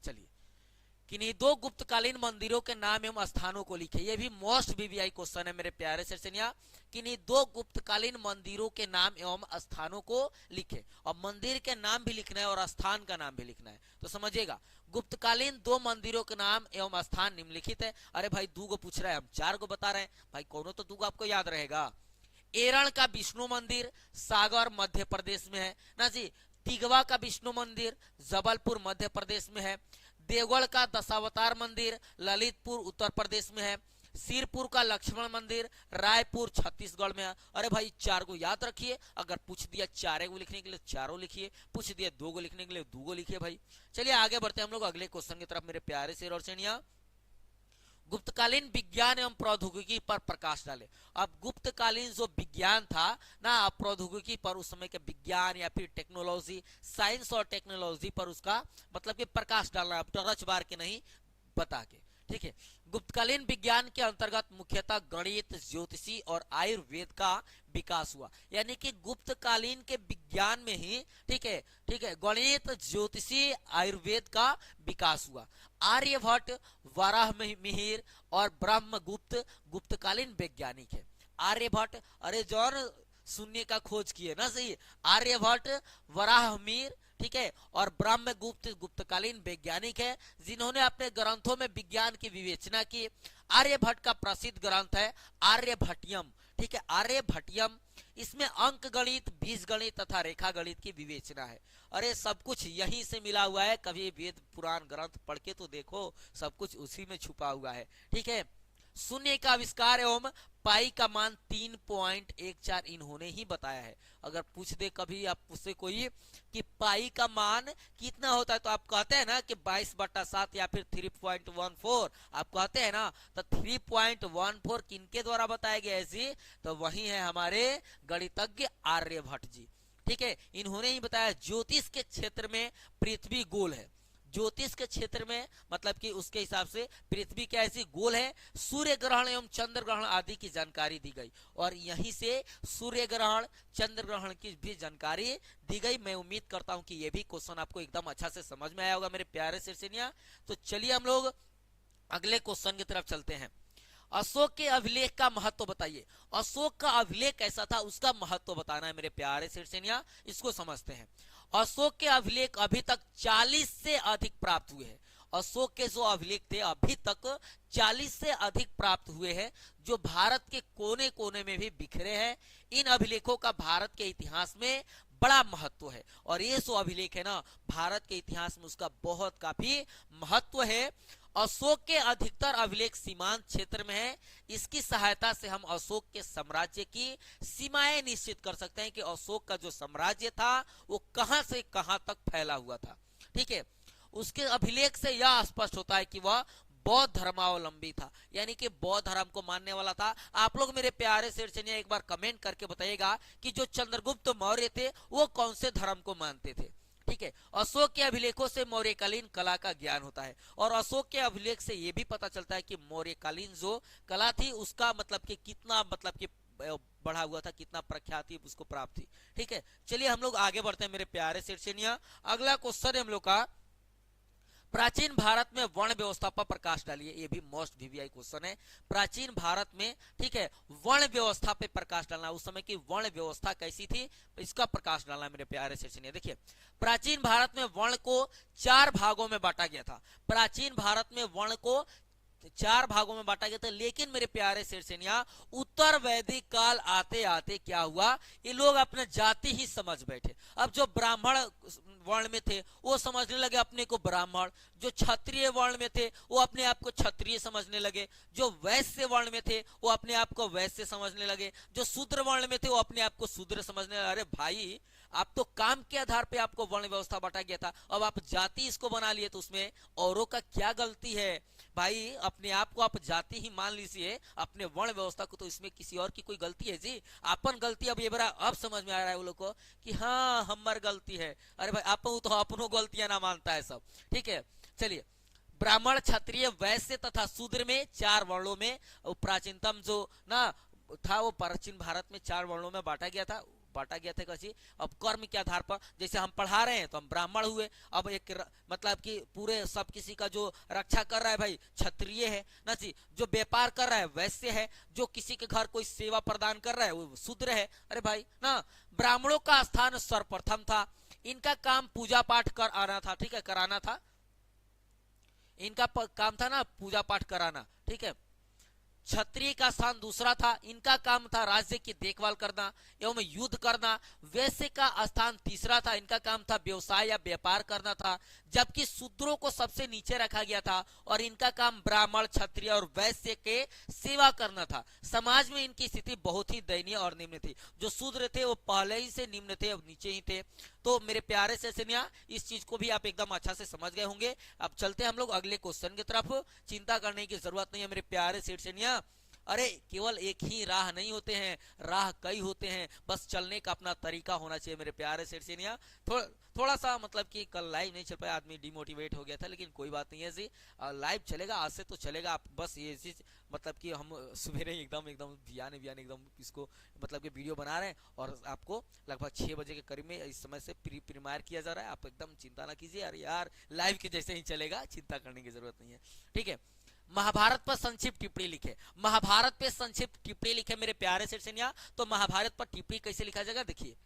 चलिए, किन्हीं 2 गुप्तकालीन मंदिरों के नाम एवं स्थानों को लिखे। ये भी मोस्ट वीवीआई क्वेश्चन है मेरे प्यारे सेशनिया। किन्हीं 2 गुप्तकालीन मंदिरों के नाम एवं स्थानों को लिखे। और मंदिर के नाम भी लिखना है और स्थान का नाम भी लिखना है, तो समझिएगा। गुप्तकालीन 2 मंदिरों के नाम एवं स्थान निम्नलिखित है। अरे भाई 2 को पूछ रहा है, हम 4 को बता रहे हैं भाई, कोनो तो 2 को आपको याद रहेगा। एरण का विष्णु मंदिर सागर मध्य प्रदेश में है ना जी। तिगवा का विष्णु मंदिर जबलपुर मध्य प्रदेश में है। देवगढ़ का दशावतार मंदिर ललितपुर उत्तर प्रदेश में है। सिरपुर का लक्ष्मण मंदिर रायपुर छत्तीसगढ़ में है। अरे भाई 4 को याद रखिए, अगर पूछ दिया 4 को लिखने के लिए 4 लिखिए, पूछ दिया 2 को लिखने के लिए 2 को लिखिए भाई। चलिए आगे बढ़ते हैं हम लोग अगले क्वेश्चन की तरफ मेरे प्यारे शेर और सेनिया। गुप्तकालीन विज्ञान एवं प्रौद्योगिकी पर प्रकाश डाले। अब गुप्तकालीन जो विज्ञान था ना, प्रौद्योगिकी पर, उस समय के विज्ञान या फिर टेक्नोलॉजी, साइंस और टेक्नोलॉजी पर उसका मतलब कि प्रकाश डालना, अब टरच बार के नहीं बता के, ठीक है। गुप्तकालीन विज्ञान के अंतर्गत मुख्यतः गणित, ज्योतिषी और आयुर्वेद का विकास हुआ। यानी कि गुप्तकालीन के विज्ञान में ही, ठीक है, गणित, ज्योतिषी, आयुर्वेद का विकास हुआ। आर्यभट्ट, वराह मिहिर और ब्रह्मगुप्त गुप्तकालीन वैज्ञानिक है। आर्यभट्ट, अरे जौन शून्य का खोज किए ना, सही। आर्यभट्ट, वराहमिहिर, ठीक है, और ब्रह्मगुप्त गुप्तकालीन वैज्ञानिक है जिन्होंने अपने ग्रंथों में विज्ञान की विवेचना की। आर्यभट्ट का प्रसिद्ध ग्रंथ है आर्यभट्टियम, ठीक है, आर्यभट्टियम। इसमें अंक गणित, बीज गणित तथा रेखा गणित की विवेचना है। अरे सब कुछ यहीं से मिला हुआ है, कभी वेद पुराण ग्रंथ पढ़ के तो देखो, सब कुछ उसी में छुपा हुआ है, ठीक है। शून्य का आविष्कार एवं पाई का मान 3.14 इन्होंने ही बताया है। अगर पूछ दे कभी आप उससे कोई कि पाई का मान कितना होता है, तो आप कहते हैं ना कि 22/7 या फिर 3.14, आप कहते हैं ना। तो 3.14 किनके द्वारा बताया गया है जी? तो वही है हमारे गणितज्ञ आर्यभट्ट जी, ठीक है, इन्होंने ही बताया। ज्योतिष के क्षेत्र में पृथ्वी गोल है। ज्योतिष के क्षेत्र में मतलब कि उसके हिसाब से पृथ्वी क्या ऐसी गोल है। सूर्य ग्रहण एवं चंद्र ग्रहण आदि की जानकारी दी गई, और यहीं से सूर्य ग्रहण, चंद्र ग्रहण की भी जानकारी दी गई। मैं उम्मीद करता हूं कि ये भी क्वेश्चन आपको एकदम अच्छा से समझ में आया होगा मेरे प्यारे सिरसेनिया। तो चलिए हम लोग अगले क्वेश्चन की तरफ चलते हैं। अशोक के अभिलेख का महत्व बताइए। अशोक का अभिलेख कैसा था, उसका महत्व बताना है मेरे प्यारे सिरसेनिया, इसको समझते हैं। अशोक के अभिलेख अभी तक 40 से अधिक प्राप्त हुए हैं। अशोक के जो अभिलेख थे अभी तक 40 से अधिक प्राप्त हुए हैं, जो भारत के कोने कोने में भी बिखरे हैं। इन अभिलेखों का भारत के इतिहास में बड़ा महत्व है, और ये जो अभिलेख है ना, भारत के इतिहास में उसका बहुत काफी महत्व है। अशोक के अधिकतर अभिलेख सीमांत क्षेत्र में है। इसकी सहायता से हम अशोक के साम्राज्य की सीमाएं निश्चित कर सकते हैं कि अशोक का जो साम्राज्य था वो कहां से कहां तक फैला हुआ था, ठीक है। उसके अभिलेख से यह स्पष्ट होता है कि वह बौद्ध धर्मावलंबी था, यानी कि बौद्ध धर्म को मानने वाला था। आप लोग मेरे प्यारे शेरचनिया एक बार कमेंट करके बताइएगा कि जो चंद्रगुप्त मौर्य थे वो कौन से धर्म को मानते थे, ठीक है। ठीक है। अशोक के अभिलेखों से मौर्यकालीन कला का ज्ञान होता है और अशोक के अभिलेख से यह भी पता चलता है कि मौर्यकालीन जो कला थी उसका मतलब कि कितना मतलब कि बढ़ा हुआ था, कितना प्रख्याति उसको प्राप्त थी। ठीक है, चलिए हम लोग आगे बढ़ते हैं मेरे प्यारे शैक्षणिया। अगला क्वेश्चन है हम लोग का, प्राचीन भारत में वर्ण व्यवस्था पर प्रकाश डालिए। ये भी मोस्ट वीवीआई क्वेश्चन है। प्राचीन भारत में, ठीक है, वर्ण व्यवस्था पे प्रकाश डालना, उस समय की वर्ण व्यवस्था कैसी थी इसका प्रकाश डालना मेरे प्यारे शैक्षणिया। देखिए, प्राचीन भारत में वर्ण को 4 भागों में बांटा गया था। प्राचीन भारत में वर्ण को 4 भागों में बांटा गया था, लेकिन मेरे प्यारे शैक्षणिया उत्तर वैदिक काल आते आते क्या हुआ, ये लोग अपने जाति ही समझ बैठे। अब जो ब्राह्मण वर्ण में थे वो समझने लगे अपने को ब्राह्मण, जो क्षत्रिय वर्ण में थे वो अपने आप को क्षत्रिय समझने लगे, जो वैश्य वर्ण में थे वो अपने आप को वैश्य समझने लगे, जो शूद्र वर्ण में थे वो अपने आप को शूद्र समझने लगे। अरे भाई, आप तो काम के आधार पे आपको वर्ण व्यवस्था बांटा गया था, अब आप जाति इसको बना लिए तो उसमें औरों का क्या गलती है भाई? अपने आप को आप जाति ही मान लीजिए, अपने वर्ण व्यवस्था को, तो इसमें किसी और की कोई गलती है जी? अपन गलती अब ये बड़ा अब समझ में आ रहा है वो लोग को कि हाँ हमार गलती है। अरे भाई, आप तो अपनों गलतियां ना मानता है सब। ठीक है, चलिए, ब्राह्मण, क्षत्रिय, वैश्य तथा शूद्र में 4 वर्णों में प्राचीनतम जो ना था वो प्राचीन भारत में 4 वर्णों में बांटा गया था कैसे? अब कर्म के आधार पर, जैसे हम पढ़ा रहे हैं तो हम ब्राह्मण हुए, अब एक मतलब कि पूरे सब किसी का जो रक्षा कर रहा है भाई क्षत्रिय है ना जी, जो व्यापार कर रहा है वैश्य है, जो किसी के घर कोई सेवा प्रदान कर रहा है वो शूद्र है। अरे भाई ना, ब्राह्मणों का स्थान सर्वप्रथम था, इनका काम पूजा पाठ कर आना था, ठीक है, कराना था, इनका काम था ना पूजा पाठ कराना। ठीक है, क्षत्रिय का स्थान दूसरा था, इनका काम था राज्य की देखभाल करना एवं युद्ध करना। वैश्य का स्थान तीसरा था, इनका काम था व्यवसाय या व्यापार करना था, जबकि शूद्रों को सबसे नीचे रखा गया था और इनका काम ब्राह्मण, क्षत्रिय और वैश्य के सेवा करना था। समाज में इनकी स्थिति बहुत ही दयनीय और निम्न थी। जो शूद्र थे वो पहले ही से निम्न थे, अब नीचे ही थे। तो मेरे प्यारे शैक्षणिया, इस चीज को भी आप एकदम अच्छा से समझ गए होंगे। अब चलते हम लोग अगले क्वेश्चन की तरफ। चिंता करने की जरूरत नहीं है मेरे प्यारे शैक्षणिया। अरे केवल एक ही राह नहीं होते हैं, राह कई होते हैं, बस चलने का अपना तरीका होना चाहिए मेरे प्यारे शैक्षणिया। थोड़ा सा मतलब कि कल लाइव नहीं चल पाया, आदमी डिमोटिवेट हो गया था, लेकिन कोई बात नहीं है जी, लाइव चलेगा, आज से तो चलेगा। आप बस ये चीज मतलब कि हम सवेरे एकदम बियाने एकदम इसको मतलब कि वीडियो बना रहे हैं और आपको लगभग 6 बजे के करीब में इस समय से प्रीमायर किया जा रहा है। आप एकदम चिंता ना कीजिए, अरे यार लाइव के जैसे ही चलेगा, चिंता करने की जरूरत नहीं है। ठीक है, महाभारत पर संक्षिप्त टिप्पणी लिखे। महाभारत पे संक्षिप्त टिप्पणी लिखे मेरे प्यारे शैक्षणिया। तो महाभारत पर टिप्पणी कैसे लिखा जाएगा? देखिए,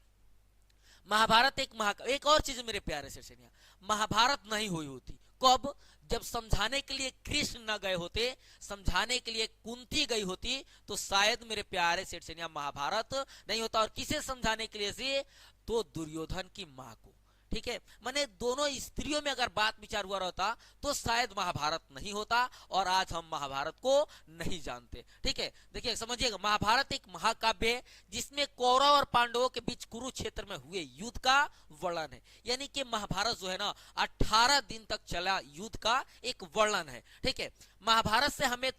महाभारत एक और चीज मेरे प्यारे शैक्षणिया, महाभारत नहीं हुई होती कब? जब समझाने के लिए कृष्ण न गए होते, समझाने के लिए कुंती गई होती, तो शायद मेरे प्यारे शैक्षणिया महाभारत नहीं होता। और किसे समझाने के लिए से? तो दुर्योधन की मां को। ठीक है, माने दोनों स्त्रियों में अगर बात विचार हुआ रहता तो शायद महाभारत नहीं होता और आज हम महाभारत को नहीं जानते। ठीक है, देखिए समझिएगा, महाभारत एक महाकाव्य है जिसमें कौरव और पांडवों के बीच कुरुक्षेत्र में हुए युद्ध का वर्णन है। यानी कि महाभारत जो है ना 18 दिन तक चला युद्ध का एक वर्णन है। ठीक है, महाभारत से हमें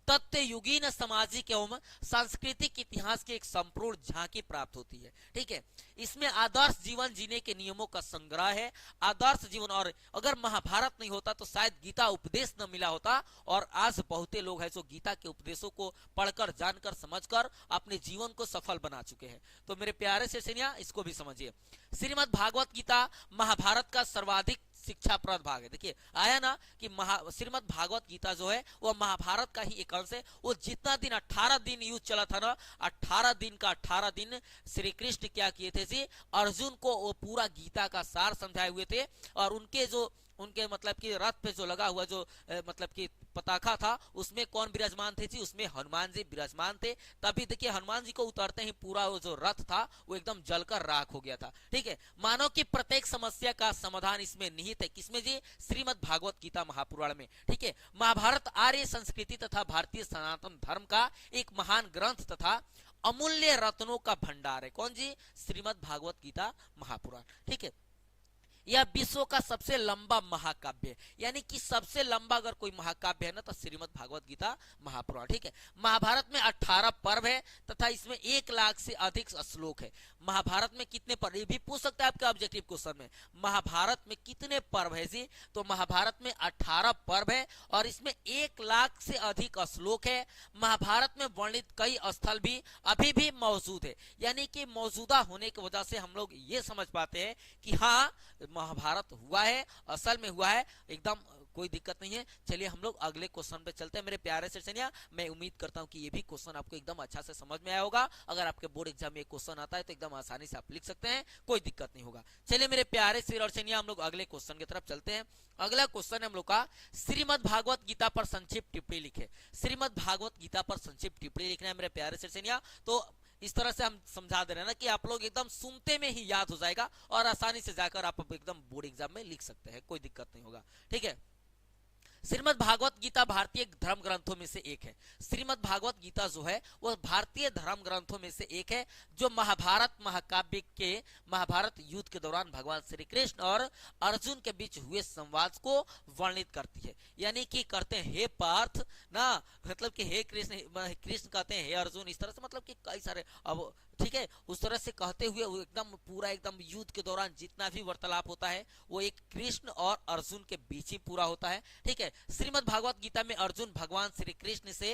तथ्य युगीन सामाजिक एवं सांस्कृतिक इतिहास की एक संपूर्ण झांकी प्राप्त होती है। ठीक है, इसमें आदर्श जीवन जीने के नियमों का संग्रह है। आदर्श जीवन, और अगर महाभारत नहीं होता तो शायद गीता उपदेश न मिला होता, और आज बहुते लोग हैं जो गीता के उपदेशों को पढ़कर, जानकर, समझकर अपने जीवन को सफल बना चुके हैं। तो मेरे प्यारे शैक्षणिया, इसको भी समझिए। श्रीमद् भागवत गीता महाभारत का सर्वाधिक शिक्षाप्रद भाग है। देखिए आया ना कि श्रीमद् भागवत गीता जो है वो महाभारत का ही एक अंश है। वो जितना दिन 18 दिन युद्ध चला था ना, 18 दिन का 18 दिन श्री कृष्ण क्या किए थे जी? अर्जुन को वो पूरा गीता का सार समझाए हुए थे। और उनके मतलब कि रथ पे जो लगा हुआ जो मतलब कि पताका था, उसमें कौन विराजमान थे जी? उसमें हनुमान जी विराजमान थे। तभी देखिए हनुमान जी को उतरते ही पूरा वो जो रथ था वो एकदम जलकर राख हो गया था। ठीक है, मानव की प्रत्येक समस्या का समाधान इसमें निहित है। किसमें जी? श्रीमद् भागवत गीता महापुराण में। ठीक है, महाभारत आर्य संस्कृति तथा भारतीय सनातन धर्म का एक महान ग्रंथ तथा अमूल्य रत्नों का भंडार है। कौन जी? श्रीमद् भागवत गीता महापुराण। ठीक है, यह विश्व का सबसे लंबा महाकाव्य है, यानी कि सबसे लंबा अगर कोई महाकाव्य है ना तो श्रीमद् भागवत गीता महापुराण। ठीक है, महाभारत में 18 पर्व है तथा इसमें 1 लाख से अधिक श्लोक है। महाभारत में कितने पर्व, ये भी पूछ सकते हैं आपके ऑब्जेक्टिव क्वेश्चन में, महाभारत में कितने पर्व है जी? तो महाभारत में 18 पर्व है और इसमें 1 लाख से अधिक श्लोक है। महाभारत में वर्णित कई स्थल भी अभी भी मौजूद है, यानी कि मौजूदा होने की वजह से हम लोग ये समझ पाते हैं कि हाँ महाभारत हुआ है, असल में हुआ है, एकदम कोई दिक्कत नहीं है। चलिए हम लोग अगले क्वेश्चन पे चलते हैं मेरे प्यारे सेशनिया। मैं उम्मीद करता हूं कि ये भी क्वेश्चन आपको एकदम अच्छा से समझ में आया होगा। अगर आपके बोर्ड एग्जाम में क्वेश्चन आता है तो एकदम आसानी से आप लिख सकते हैं, कोई दिक्कत नहीं होगा। चलिए मेरे प्यारे शेर और सेनिया, हम लोग अगले क्वेश्चन की तरफ चलते हैं। अगला क्वेश्चन है हम लोग का, श्रीमद् भागवत गीता पर संक्षिप्त टिप्पणी लिखे। श्रीमद् भागवत गीता पर संक्षिप्त टिप्पणी लिखना है मेरे प्यारे शेर सेनिया। तो इस तरह से हम समझा दे रहे हैं ना कि आप लोग एकदम सुनते में ही याद हो जाएगा और आसानी से जाकर आप एकदम बोर्ड एग्जाम में लिख सकते हैं, कोई दिक्कत नहीं होगा। ठीक है, श्रीमद् भागवत गीता भारतीय धर्म ग्रंथों में से एक है। श्रीमद् भागवत गीता जो है वह भारतीय धर्म ग्रंथों में से एक है, जो महाभारत महाकाव्य के महाभारत युद्ध के दौरान भगवान श्री कृष्ण और अर्जुन के बीच हुए संवाद को वर्णित करती है। यानी कि करते हैं हे पार्थ ना, मतलब कि हे कृष्ण, कृष्ण कहते हैं हे अर्जुन, इस तरह से मतलब कि कई सारे, अब ठीक है, उस तरह से कहते हुए एकदम पूरा एकदम युद्ध के दौरान जितना भी वार्तालाप होता है वो एक कृष्ण और अर्जुन के बीच ही पूरा होता है। ठीक है, श्रीमद् भागवत गीता में अर्जुन भगवान श्री कृष्ण से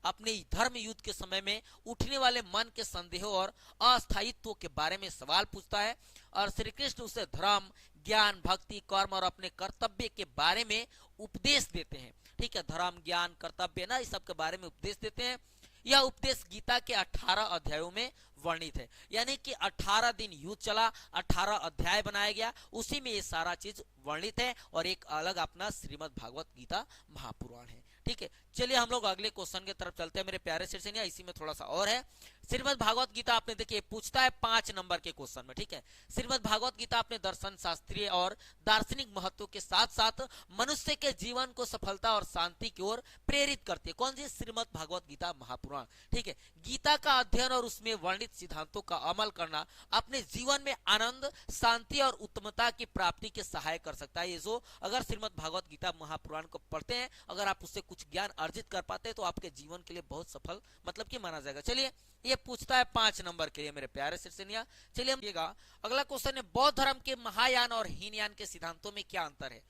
अपने धर्म युद्ध के समय में उठने वाले मन के संदेहों और अस्थायित्व के बारे में सवाल पूछता है और श्री कृष्ण उसे धर्म, ज्ञान, भक्ति, कर्म और अपने कर्तव्य के बारे में उपदेश देते हैं। ठीक है, धर्म, ज्ञान, कर्तव्य ना, इस सब के बारे में उपदेश देते हैं। यह उपदेश गीता के 18 अध्यायों में वर्णित है, यानी कि 18 दिन युद्ध चला, 18 अध्याय बनाया गया, उसी में ये सारा चीज वर्णित है और एक अलग अपना श्रीमद् भागवत गीता महापुराण है। ठीक है, चलिए हम लोग अगले क्वेश्चन की तरफ चलते हैं मेरे प्यारे सेशनिया। इसी में थोड़ा सा और है, श्रीमद् भागवत गीता आपने देखिए पूछता है 5 नंबर के क्वेश्चन में। ठीक है, श्रीमद् भागवत गीता अपने दर्शन, शास्त्रीय और दार्शनिक महत्व के साथ साथ मनुष्य के जीवन को सफलता और शांति की ओर प्रेरित करती है। कौन सी? श्रीमद् भागवत गीता महापुराण। ठीक है, गीता का अध्ययन और उसमें वर्णित सिद्धांतों का अमल करना अपने जीवन में आनंद, शांति और उत्तमता की प्राप्ति के सहाय कर सकता है। ये जो अगर श्रीमद् भागवत गीता महापुराण को पढ़ते हैं, अगर आप उससे कुछ ज्ञान अर्जित कर पाते हैं तो आपके जीवन के लिए बहुत सफल मतलब कि माना जाएगा। चलिए ये पूछता है 5 नंबर के लिए मेरे प्यारे सेशनिया। चलिए हम अगला क्वेश्चन है, बौद्ध धर्म के महायान और हीनयान के सिद्धांतों में क्या अंतर है?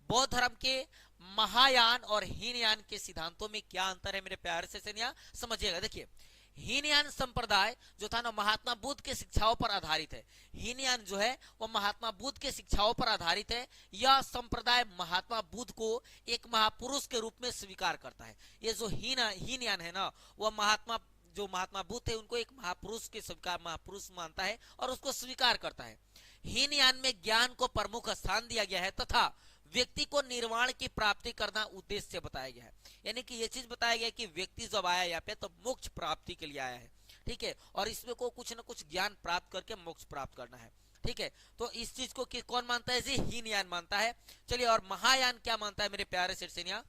बौद्ध धर्म के महायान और हीनयान के सिद्धांतों में क्या अंतर है मेरे प्यारे सेशनिया? समझिएगा। देखिए, हीनयान संप्रदाय जो था ना महात्मा बुद्ध के शिक्षाओं पर आधारित है। हीनयान जो है वो महात्मा बुद्ध के शिक्षाओं पर आधारित है। यह संप्रदाय महात्मा बुद्ध को एक महापुरुष के रूप में स्वीकार करता है। ये जो हीनयान है ना, वह महात्मा बुद्ध है उनको एक महापुरुष के स्वीकार, महापुरुष मानता है और उसको स्वीकार करता है। हीनयान में ज्ञान को प्रमुख स्थान दिया गया है तथा व्यक्ति को निर्वाण की प्राप्ति करना उद्देश्य से बताया गया है। यानी कि ये चीज बताया गया कि व्यक्ति जब आया यहाँ पे तो मोक्ष प्राप्ति के लिए आया है। ठीक है, और इसमें को कुछ न कुछ ज्ञान प्राप्त करके मोक्ष प्राप्त करना है। ठीक है, तो इस चीज को कौन मानता है जी? हीनयान मानता है। चलिए, और महायान क्या मानता है मेरे प्यारे सेठसेनिया?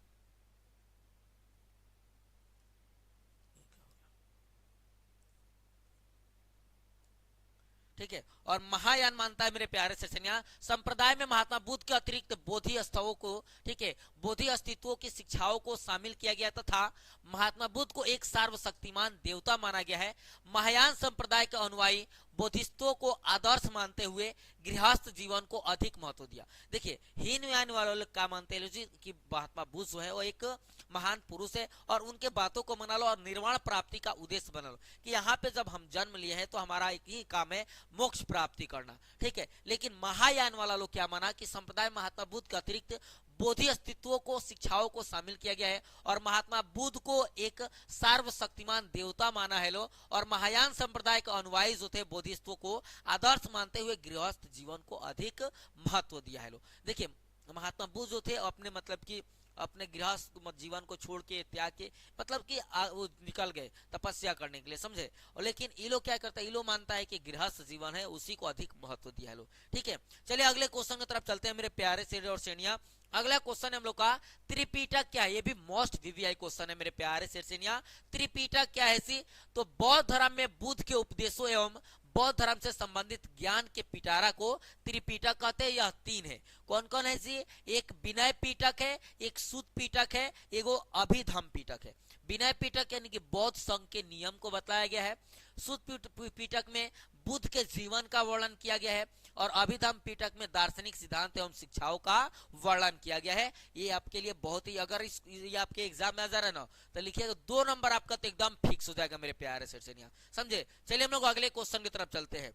ठीक है, और महायान मानता है मेरे प्यारे सेशनिया, संप्रदाय में महात्मा बुद्ध के अतिरिक्त बोधि अस्थवों को, ठीक है, बोधि अस्तित्वों की शिक्षाओं को शामिल किया गया तथा महात्मा बुद्ध को एक सर्वशक्तिमान देवता माना गया है। महायान संप्रदाय के अनुयायी बोधिस्तों को आदर्श मानते हुए गृहस्थ जीवन को अधिक महत्व दिया। देखिए, हीनयान वाले लोग क्या मानते हैं जी कि महात्मा बुद्ध जो है वो एक महान पुरुष है और उनके बातों को मना लो और निर्वाण प्राप्ति का उद्देश्य बना लो कि यहाँ पे जब हम जन्म लिए हैं तो हमारा एक ही काम है मोक्ष प्राप्ति करना। ठीक है, लेकिन महायान वाला लोग क्या माना कि संप्रदाय महात्मा बुद्ध के अतिरिक्त बोधि अस्तित्वों को, शिक्षाओं को शामिल किया गया है और महात्मा बुद्ध को एक सर्वशक्तिमान देवता माना है लो, और महायान संप्रदाय के अनुयायी जो थे बोधिस्तों को आदर्श मानते हुए गृहस्थ जीवन को अधिक महत्व दिया है लो। देखिए, महात्मा बुद्ध जो थे अपने मतलब कि अपने गृहस्थ जीवन को छोड़ के, त्याग के, मतलब कि वो निकल गए तपस्या करने के लिए, समझे। और लेकिन ये लोग क्या करता है, ये लोग मानता है कि गृहस्थ जीवन है उसी को अधिक महत्व दिया है लोग। ठीक है, चलिए अगले क्वेश्चन की तरफ चलते हैं मेरे प्यारे शेर और श्रेणिया। अगला क्वेश्चन है हम लोग का, त्रिपिटक क्या है? ये भी मोस्ट वीवीआई क्वेश्चन है मेरे प्यारे शेर श्रेणिया। त्रिपिटक क्या है सी? तो बौद्ध धर्म में बुद्ध के उपदेशों एवं बौद्ध धर्म से संबंधित ज्ञान के पिटारा को त्रिपिटक कहते हैं। यह 3 है। कौन कौन है जी? एक विनय पिटक है, एक सुत पिटक है, एगो अभिधम पिटक है। विनय पिटक यानी कि बौद्ध संघ के नियम को बताया गया है। सुत पिटक में बुद्ध के जीवन का वर्णन किया गया है और अभिधम पिटक में दार्शनिक सिद्धांत एवं शिक्षाओं का वर्णन किया गया है। ये आपके लिए बहुत ही, अगर ये आपके एग्जाम में आ जा रहा है ना तो लिखिएगा 2 नंबर आपका तो एकदम फिक्स हो जाएगा मेरे प्यारे सेठनिया, समझे। चलिए हम लोग अगले क्वेश्चन की तरफ चलते हैं।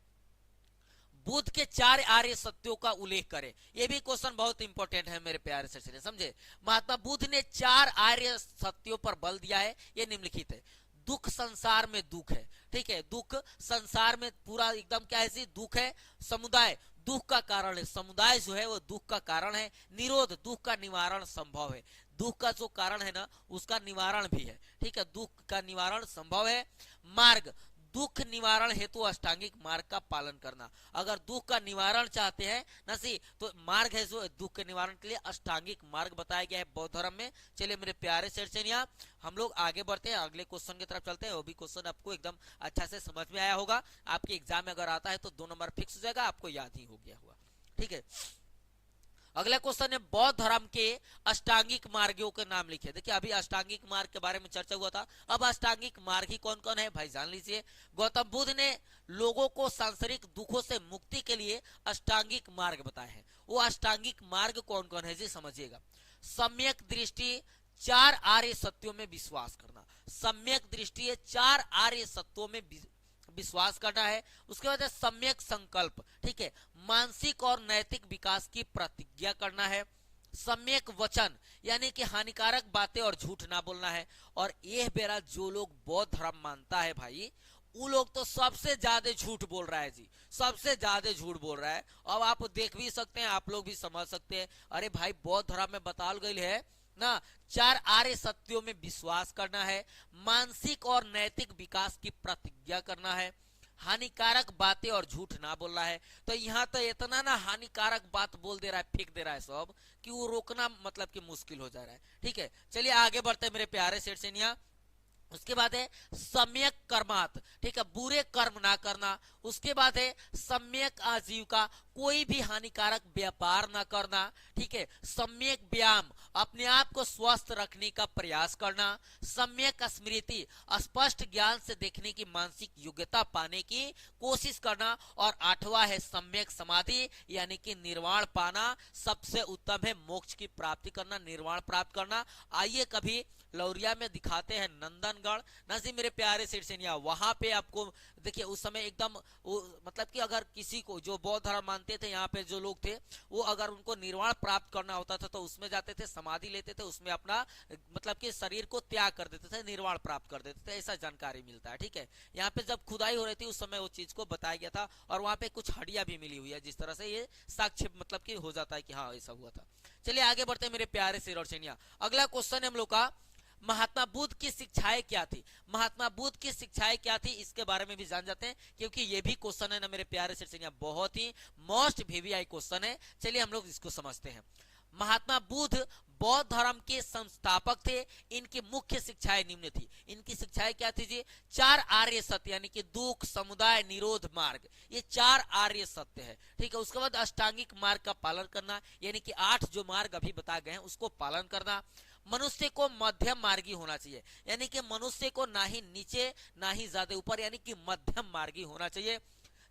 बुद्ध के 4 आर्य सत्यों का उल्लेख करें। यह भी क्वेश्चन बहुत इंपॉर्टेंट है मेरे प्यारे सेठनिया, समझे। महात्मा बुद्ध ने 4 आर्य सत्यों पर बल दिया है। ये निम्नलिखित है। दुख संसार में दुख है, ठीक है। दुख संसार में पूरा एकदम क्या है, दुख है। समुदाय दुख का कारण है, समुदाय जो है वो दुख का कारण है। निरोध दुख का निवारण संभव है, दुख का जो कारण है ना उसका निवारण भी है, ठीक है। दुख का निवारण संभव है। मार्ग दुख निवारण हेतु अष्टांगिक मार्ग का पालन करना। अगर दुख का निवारण चाहते हैं नसी तो मार्ग है जो दुख के निवारण के लिए अष्टांगिक मार्ग बताया गया है बौद्ध धर्म में। चलिए मेरे प्यारे सेठनिया हम लोग आगे बढ़ते हैं, अगले क्वेश्चन की तरफ चलते हैं। वो भी क्वेश्चन आपको एकदम अच्छा से समझ में आया होगा। आपके एग्जाम में अगर आता है तो 2 नंबर फिक्स हो जाएगा, आपको याद ही हो गया होगा, ठीक है। अगला क्वेश्चन है बौद्ध धर्म के अष्टांगिक मार्गों के नाम लिखे। देखिए अभी अष्टांगिक मार्ग के बारे में चर्चा हुआ था, अब अष्टांगिक मार्ग ही कौन कौन है भाई जान लीजिए। गौतम बुद्ध ने लोगों को सांसारिक दुखों से मुक्ति के लिए अष्टांगिक मार्ग बताए हैं। वो अष्टांगिक मार्ग कौन कौन है जी समझिएगा। सम्यक दृष्टि, 4 आर्य सत्यों में विश्वास करना। सम्यक दृष्टि है 4 आर्य सत्यों में विश्वास करना है। उसके बाद सम्यक संकल्प, ठीक है, मानसिक और नैतिक विकास की प्रतिज्ञा करना है। सम्यक वचन यानी कि हानिकारक बातें और झूठ ना बोलना है। और यह बेरा जो लोग बौद्ध धर्म मानता है भाई वो लोग तो सबसे ज्यादा झूठ बोल रहा है जी, सबसे ज्यादा झूठ बोल रहा है। अब आप देख भी सकते हैं, आप लोग भी समझ सकते हैं। अरे भाई बौद्ध धर्म में बताल गई है ना 4 आर्य सत्यों में विश्वास करना है, मानसिक और नैतिक विकास की प्रतिज्ञा करना है, हानिकारक बातें और झूठ ना बोलना है। तो यहाँ तो इतना ना हानिकारक बात बोल दे रहा है, फेंक दे रहा है सब कि वो रोकना मतलब कि मुश्किल हो जा रहा है, ठीक है। चलिए आगे बढ़ते हैं मेरे प्यारे सेठनिया। उसके बाद है सम्यक कर्मात, ठीक है, बुरे कर्म ना करना। उसके बाद है सम्यक आजीविका, कोई भी हानिकारक व्यापार ना करना, ठीक है। सम्यक व्यायाम, अपने आप को स्वस्थ रखने का प्रयास करना। सम्यक स्मृति, स्पष्ट ज्ञान से देखने की मानसिक योग्यता पाने की कोशिश करना। और 8वां है सम्यक समाधि यानी कि निर्वाण पाना। सबसे उत्तम है मोक्ष की प्राप्ति करना, निर्वाण प्राप्त करना। आइए कभी लौरिया में दिखाते हैं नंदनगढ़ नजी मेरे प्यारे सेठनिया। वहां पे आपको देखिए उस समय एकदम मतलब कि अगर किसी को जो बौद्ध धर्म मानते थे यहाँ पे जो लोग थे वो अगर उनको निर्वाण प्राप्त करना होता था तो उसमें जाते थे, समाधि लेते थे, उसमें अपना मतलब कि शरीर को त्याग कर देते थे, निर्वाण प्राप्त कर देते थे, ऐसा जानकारी मिलता है, ठीक है। यहाँ पे जब खुदाई हो रही थी उस समय वो चीज को बताया गया था और वहां पे कुछ हड्डियां भी मिली हुई है, जिस तरह से ये साक्ष्य मतलब कि हो जाता है कि हाँ ऐसा हुआ था। चलिए आगे बढ़ते हैं मेरे प्यारे सेठनिया। अगला क्वेश्चन है हम लोग का महात्मा बुद्ध की शिक्षाएं क्या थी। महात्मा बुद्ध की शिक्षाएं क्या थी इसके बारे में भी जान जाते हैं, क्योंकि ये भी क्वेश्चन है ना मेरे प्यारे सेठनिया, बहुत ही मोस्ट वीवीआई क्वेश्चन है। चलिए हम लोग इसको समझते हैं। महात्मा बुद्ध बौद्ध धर्म के संस्थापक थे। इनकी मुख्य शिक्षाएं निम्न थी। इनकी शिक्षाएं क्या थी जी? 4 आर्य सत्य यानी कि दुख, समुदाय, निरोध, मार्ग, ये 4 आर्य सत्य है, ठीक है। उसके बाद अष्टांगिक मार्ग का पालन करना यानी कि 8 जो मार्ग अभी बताए गए हैं उसको पालन करना। मनुष्य को मध्यम मार्गी होना चाहिए यानी कि मनुष्य को ना ही नीचे ना ही ज्यादा ऊपर यानी कि मध्यम मार्गी होना चाहिए।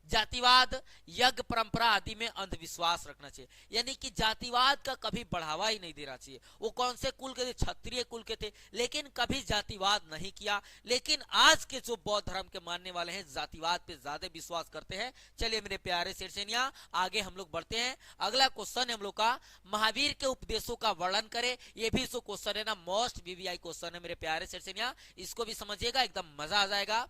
जातिवाद, यज्ञ परंपरा आदि में अंधविश्वास रखना चाहिए यानी कि जातिवाद का कभी बढ़ावा ही नहीं देना चाहिए। वो कौन से कुल के थे? क्षत्रिय कुल के थे, लेकिन कभी जातिवाद नहीं किया। लेकिन आज के जो बौद्ध धर्म के मानने वाले हैं जातिवाद पे ज्यादा विश्वास करते हैं। चलिए मेरे प्यारे सेठनिया आगे हम लोग बढ़ते हैं। अगला क्वेश्चन है हम लोग का महावीर के उपदेशों का वर्णन करें। ये भी जो क्वेश्चन है ना मोस्ट वीवीआई क्वेश्चन है मेरे प्यारे सेठनिया, इसको भी समझिएगा, एकदम मजा आ जाएगा।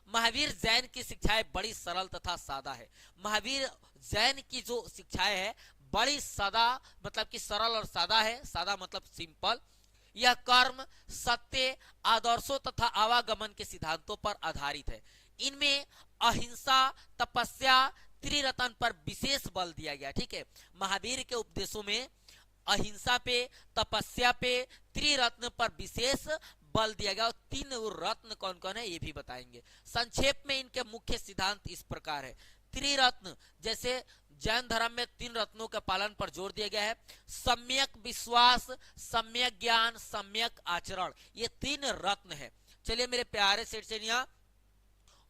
महावीर जैन की शिक्षाएं बड़ी सरल तथा सादा है। महावीर जैन की जो शिक्षाएं है बड़ी सादा मतलब कि सरल और सादा है। सादा मतलब सिंपल। यह कर्म, सत्य, आदर्शों तथा आवागमन के सिद्धांतों पर आधारित है। इनमें अहिंसा, तपस्या, त्रिरत्न पर विशेष बल दिया गया, ठीक है। महावीर के उपदेशों में अहिंसा पे, तपस्या पे, त्रिरत्न पर विशेष बल दिया गया। और 3 रत्न कौन कौन है ये भी बताएंगे। संक्षेप में इनके मुख्य सिद्धांत इस प्रकार है। त्रिरत्न, जैसे जैन धर्म में 3 रत्नों के पालन पर जोर दिया गया है। सम्यक विश्वास, सम्यक ज्ञान, सम्यक आचरण, ये 3 रत्न है। चलिए मेरे प्यारे सेठसेनिया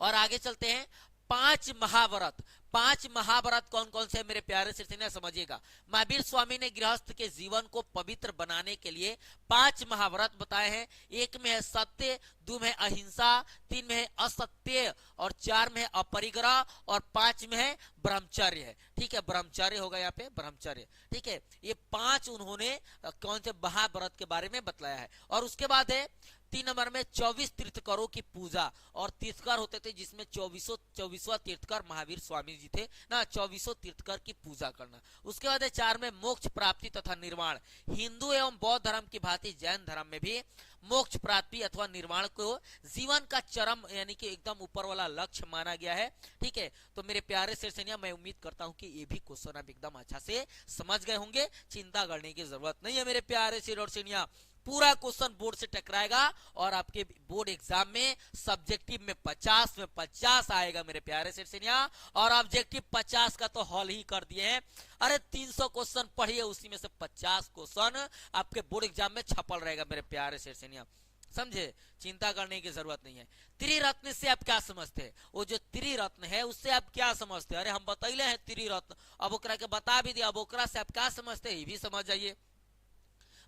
और आगे चलते हैं। 5 महाव्रत, 5 महाव्रत कौन कौन से मेरे प्यारे सेठसेनिया समझिएगा। महावीर स्वामी ने गृहस्थ के जीवन को पवित्र बनाने के लिए 5 महाव्रत बताए हैं। 1 में है सत्य, 2 में है अहिंसा, 3 में है असत्य और 4 में है अपरिग्रह और 5 में है ब्रह्मचर्य है। ठीक है, ब्रह्मचर्य होगा यहाँ पे, ब्रह्मचर्य। ठीक है, ये 5 उन्होंने कौन से महाव्रत के बारे में बतलाया है। और उसके बाद है 3 नंबर में 24 तीर्थकरों की पूजा। और तीर्थकर होते थे जिसमें 24वां तीर्थकर महावीर स्वामी जी थे ना, 24 तीर्थकर की पूजा करना। उसके बाद है 4 में मोक्ष प्राप्ति तथा निर्वाण। हिंदू एवं बौद्ध धर्म की भांति जैन धर्म में भी मोक्ष प्राप्ति अथवा निर्वाण को जीवन का चरम यानी कि एकदम ऊपर वाला लक्ष्य माना गया है। ठीक है, तो मेरे प्यारे सेठसेनिया मैं उम्मीद करता हूं कि ये भी क्वेश्चन आप एकदम अच्छा से समझ गए होंगे, चिंता करने की जरूरत नहीं है मेरे प्यारे सेठसेनिया। पूरा क्वेश्चन बोर्ड से टकराएगा और आपके बोर्ड एग्जाम में सब्जेक्टिव में 50 में 50 आएगा मेरे प्यारे सेठसेनिया। और ऑब्जेक्टिव 50 का तो हॉल ही कर दिए हैं। अरे 300 क्वेश्चन पढ़िए, उसी में से 50 क्वेश्चन आपके बोर्ड एग्जाम में छपल रहेगा मेरे प्यारे सेठसेनिया, समझे, चिंता करने की जरूरत नहीं है। त्रिरत्न से आप क्या समझते हैं? वो जो त्रिरत्न है उससे आप क्या समझते हैं? अरे हम बतैले हैं त्रिरत्न, अब ओकरा के बता भी दिया, अब ओकरा से आप क्या समझते हैं ये भी समझ जाइए।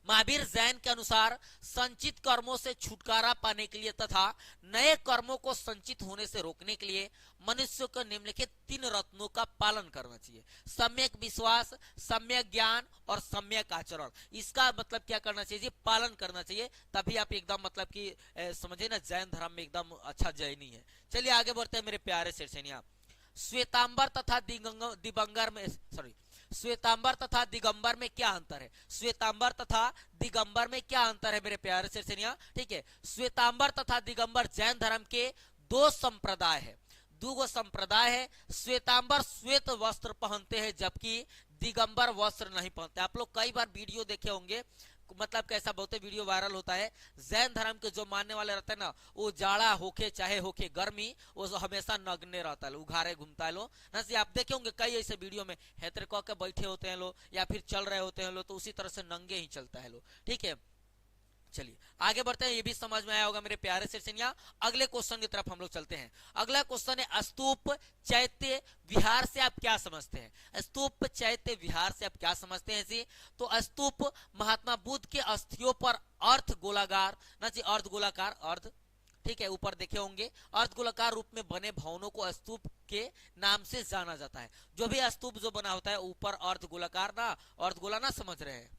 महावीर जैन के अनुसार संचित कर्मों से छुटकारा पाने के लिए तथा नए कर्मों को संचित होने से रोकने के लिए मनुष्य को निम्नलिखित 3 रत्नों का पालन करना चाहिए। सम्यक विश्वास, सम्यक ज्ञान और सम्यक आचरण। इसका मतलब क्या करना चाहिए? पालन करना चाहिए, तभी आप एकदम मतलब कि समझे ना, जैन धर्म में एकदम अच्छा जैनी है। चलिए आगे बढ़ते हैं मेरे प्यारे सेठसेनिया। श्वेतांबर तथा दिगंबर में श्वेतांबर तथा दिगंबर में क्या अंतर है? श्वेतांबर तथा दिगंबर में क्या अंतर है मेरे प्यारे सेठसेनिया? ठीक है, श्वेतांबर तथा दिगंबर जैन धर्म के 2 संप्रदाय है, 2 संप्रदाय है। श्वेतांबर श्वेत वस्त्र पहनते हैं जबकि दिगंबर वस्त्र नहीं पहनते। आप लोग कई बार वीडियो देखे होंगे, मतलब कैसा बहुत वीडियो वायरल होता है। जैन धर्म के जो मानने वाले रहते हैं ना, वो जाड़ा होके चाहे होके गर्मी, वो हमेशा नग्ने रहता है, उघारे घूमता है लो ना। आप देखे होंगे कई ऐसे वीडियो में हेतर कह के बैठे होते हैं लो या फिर चल रहे होते हैं लो, तो उसी तरह से नंगे ही चलता है लो। ठीक है, चलिए आगे बढ़ते हैं, ये भी समझ में आया होगा मेरे प्यारे सेठसेनिया। अगले क्वेश्चन की तरफ हम लोग चलते हैं। अगला क्वेश्चन है स्तूप चैत्य विहार से आप क्या समझते हैं? स्तूप चैत्य विहार से आप क्या समझते हैं जी? तो स्तूप महात्मा बुद्ध के अस्थियों पर अर्ध गोलाकार ना जी, अर्ध गोलाकार अर्ध, ठीक है, ऊपर देखे होंगे, अर्ध गोलाकार रूप में बने भवनों को स्तूप के नाम से जाना जाता है। जो भी स्तूप जो बना होता है ऊपर अर्ध गोलाकार ना, अर्ध गोला ना समझ रहे हैं,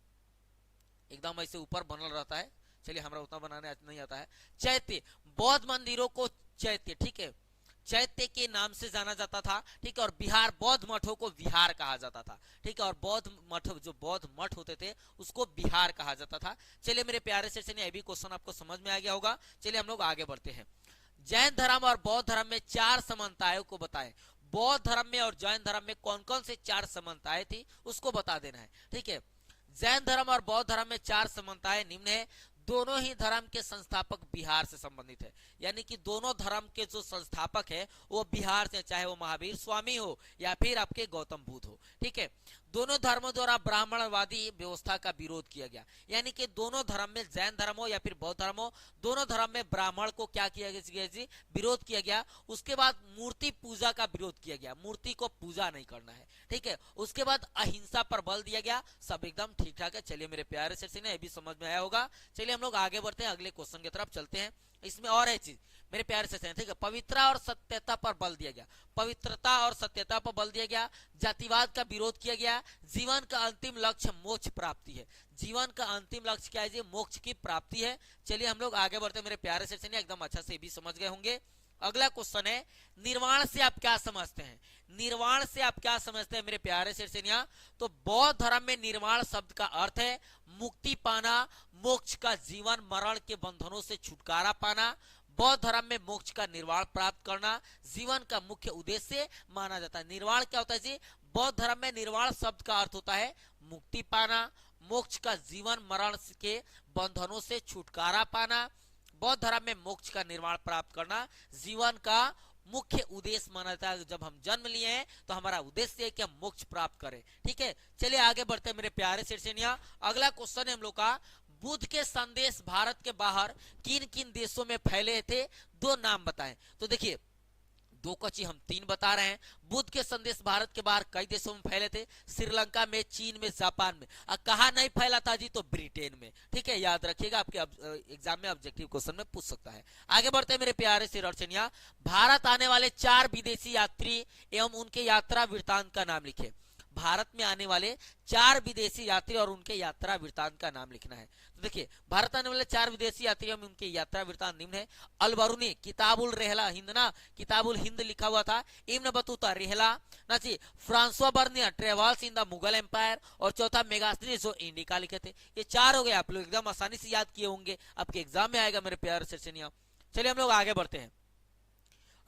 एकदम ऐसे ऊपर बनल रहता है। चलिए हमरा उतना बनाने नहीं आता है। चैत्य, बौद्ध मंदिरों को चैत्य, ठीक है, चैत्य के नाम से जाना जाता था। ठीक है, और बिहार बौद्ध मठों को विहार कहा जाता था। ठीक है, और बौद्ध मठ जो बौद्ध मठ होते थे उसको बिहार कहा जाता था। चलिए मेरे प्यारे से ये भी क्वेश्चन आपको समझ में आ गया होगा। चलिए हम लोग आगे बढ़ते हैं। जैन धर्म और बौद्ध धर्म में 4 समानताओं को बताएं। बौद्ध धर्म में और जैन धर्म में कौन कौन से 4 समानताएं थी उसको बता देना है। ठीक है, जैन धर्म और बौद्ध धर्म में 4 समानताएं निम्न है। दोनों ही धर्म के संस्थापक बिहार से संबंधित है, यानी कि दोनों धर्म के जो संस्थापक है वो बिहार से, चाहे वो महावीर स्वामी हो या फिर आपके गौतम बुद्ध हो। ठीक है, दोनों धर्मों द्वारा ब्राह्मणवादी व्यवस्था का विरोध किया गया, यानी कि दोनों धर्म में, जैन धर्म हो या फिर बौद्ध धर्म हो, दोनों धर्म में ब्राह्मण को क्या किया गया जी? विरोध किया गया। उसके बाद मूर्ति पूजा का विरोध किया गया, मूर्ति को पूजा नहीं करना है। ठीक है, उसके बाद अहिंसा पर बल दिया गया। सब एकदम ठीक ठाक है। चलिए मेरे प्यारे से ये भी समझ में आया होगा। चलिए हम लोग आगे बढ़ते हैं, अगले क्वेश्चन की तरफ चलते हैं। इसमें और है चीज मेरे प्यारे से, ठीक है, पवित्रता और सत्यता पर बल दिया गया, पवित्रता और सत्यता पर बल दिया गया। जातिवाद का विरोध किया गया। जीवन का अंतिम लक्ष्य मोक्ष प्राप्ति है। जीवन का अंतिम लक्ष्य क्या है जी? मोक्ष की प्राप्ति है। चलिए हम लोग आगे बढ़ते हैं मेरे प्यारे से, एकदम अच्छा से भी समझ गए होंगे। अगला क्वेश्चन है निर्वाण से आप क्या समझते हैं? निर्वाण से आप क्या समझते हैं मेरे प्यारे सेठसेनिया? तो बौद्ध धर्म में निर्वाण शब्द का अर्थ है मुक्ति पाना, मोक्ष का, जीवन मरण के बंधनों से छुटकारा पाना। बौद्ध धर्म में मोक्ष का निर्वाण प्राप्त करना जीवन का मुख्य उद्देश्य माना जाता है। निर्वाण क्या होता है जी? बौद्ध धर्म में निर्वाण शब्द का अर्थ होता है मुक्ति पाना, मोक्ष का, जीवन मरण के बंधनों से छुटकारा पाना। बौद्ध धर्म में मोक्ष का निर्माण प्राप्त करना जीवन का मुख्य उद्देश्य माना जाता है। जब हम जन्म लिए हैं तो हमारा उद्देश्य है कि हम मोक्ष प्राप्त करें। ठीक है, चलिए आगे बढ़ते हैं मेरे प्यारे शीर्षेनिया। अगला क्वेश्चन है हम लोग का, बुद्ध के संदेश भारत के बाहर किन किन देशों में फैले थे, दो नाम बताएं। तो देखिए, दो का चीज हम तीन बता रहे हैं। बुद्ध के संदेश भारत के बाहर कई देशों में फैले थे, श्रीलंका में, चीन में, जापान में। कहा नहीं फैला था जी, तो ब्रिटेन में। ठीक है, याद रखिएगा, आपके एग्जाम में ऑब्जेक्टिव क्वेश्चन में पूछ सकता है। आगे बढ़ते हैं मेरे प्यारे से दर्शनिया। भारत आने वाले 4 विदेशी यात्री एवं उनके यात्रा वृत्तांत का नाम लिखे। भारत में आने वाले 4 विदेशी यात्री और उनके यात्रा वृत्तांत का नाम लिखना है। तो देखिए, भारत आने वाले 4 विदेशी यात्रियों में उनके यात्रा वृत्तांत निम्न है। अलबरूनी, किताबुल रहला हिंद ना, किताबुल हिंद लिखा हुआ था। इब्न बतूता रहला ना जी, François Bernier travels in the Mughal empire, और चौथा मेगास्त्री जो इंडिका लिखे थे। ये 4 हो गए, आप लोग एकदम आसानी से याद किए होंगे, आपके एग्जाम में आएगा मेरे प्यारे सेशनिया। चलिए हम लोग आगे बढ़ते हैं।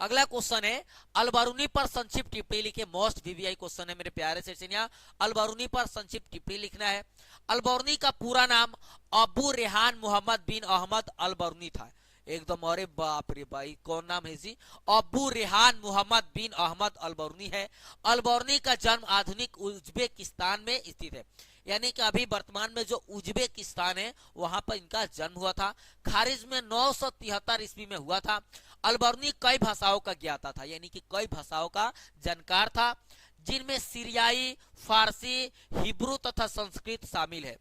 अगला क्वेश्चन है, अलबरूनी पर संक्षिप्त टिप्पणी लिखे। मोस्ट वीवीआई क्वेश्चन है मेरे प्यारे सेशनिया। अलबरूनी पर संक्षिप्त टिप्पणी लिखना है। अलबरूनी का पूरा नाम अबू रेहान मोहम्मद बिन अहमद अलबरूनी था। एकदम, अरे बाप रे भाई, कौन नाम है जी? अबू रेहान मोहम्मद बिन अहमद अलबरूनी है। अलबरूनी का जन्म आधुनिक उज्बेकिस्तान में स्थित है, यानी कि अभी वर्तमान में जो उज्बेकिस्तान है वहां पर इनका जन्म हुआ था। खारिज में 973 ईस्वी में हुआ था। अलबरूनी कई भाषाओं का ज्ञाता था, यानी कि कई भाषाओं का जानकार था, जिनमें सीरियाई, फारसी, हिब्रू तथा संस्कृत शामिल है।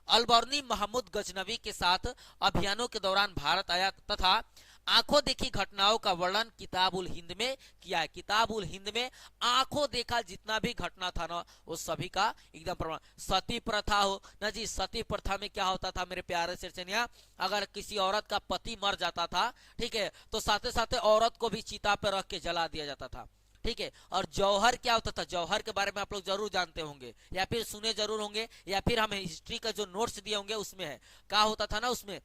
अलबरूनी महमूद गजनवी के साथ अभियानों के दौरान भारत आया तथा आंखों देखी घटनाओं का वर्णन किताब उल हिंद में किया है। किताब उल हिंद में आंखों देखा जितना भी घटना था ना, वो सभी का एकदम प्रमाण। सती प्रथा हो ना जी, सती प्रथा में क्या होता था मेरे प्यारे सेशनिया, अगर किसी औरत का पति मर जाता था, ठीक है, तो साथ साथ औरत को भी चिता पे रख के जला दिया जाता था। ठीक है, और जौहर क्या होता था, जौहर के बारे में आप लोग जरूर जानते होंगे या फिर सुने जरूर होंगे, या फिर हमें हिस्ट्री का जो नोट्स दिए होंगे उसमें है। क्या होता था ना उसमें,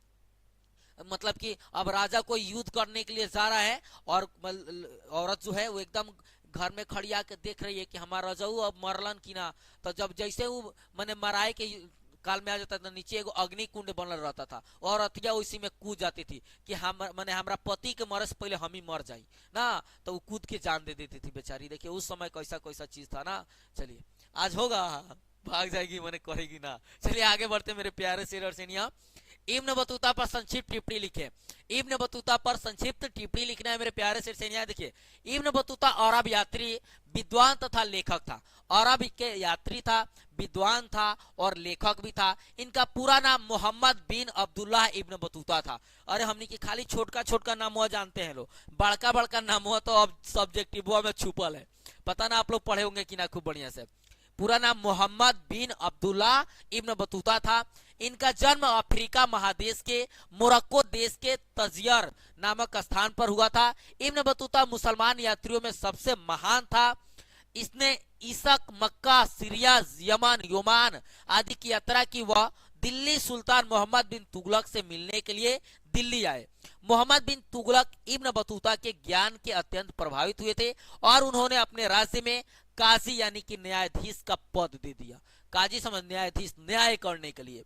मतलब कि अब राजा कोई युद्ध करने के लिए जा रहा है और औरत जो है वो एकदम घर में खड़ी आके देख रही है कि हमारा रजऊ अब मरलन की ना। तो जब जैसे वो मैंने मराए के काल में आ जाता था, नीचे एगो अग्नि कुंड बनल रहता था और अतिया उसी में कूद जाती थी कि हम मैंने हमारा पति के मरे से पहले हम ही मर जाई ना, तो वो कूद के जान दे देती थी बेचारी। देखिए उस समय कैसा कैसा चीज था ना। चलिए आज होगा, भाग जाएगी मैंने करेगी ना। चलिए आगे बढ़ते मेरे प्यारे शेर और सेनिया। इब्न बतूता पर संक्षिप्त टिप्पणी लिखे। इब्न बतूता पर संक्षिप्त टिप्पणी लिखना है मेरे प्यारे शेर सेनिया। देखिए, इब्न बतूता अरब यात्री, विद्वान तथा लेखक था। अरब के यात्री था, विद्वान था और लेखक भी था। इनका पूरा नाम मोहम्मद बिन अब्दुल्लाह इब्न बतूता था। अरे हमने की खाली छोटका छोटका नाम हुआ जानते हैं लोग, बड़का बड़का नाम हुआ तो अब सब्जेक्टिव में छुपल है। पता ना आप लोग पढ़े होंगे कि ना खूब बढ़िया से। पूरा नाम मोहम्मद बिन अब्दुल्लाह इब्न बतूता था। इनका जन्म अफ्रीका महादेश के मोरक्को देश के तजियर नामक स्थान पर हुआ था। इब्न बतूता मुसलमान यात्रियों में सबसे महान था। इसने ईसक, मक्का, सीरिया, यमन, योमान आदि की यात्रा की। वह दिल्ली सुल्तान मोहम्मद बिन तुगलक से मिलने के लिए दिल्ली आए। मोहम्मद बिन तुगलक इब्न बतूता के ज्ञान के अत्यंत प्रभावित हुए थे और उन्होंने अपने राज्य में काजी यानी कि न्यायाधीश का पद दे दिया। काजी समझ, न्यायाधीश, न्याय करने के लिए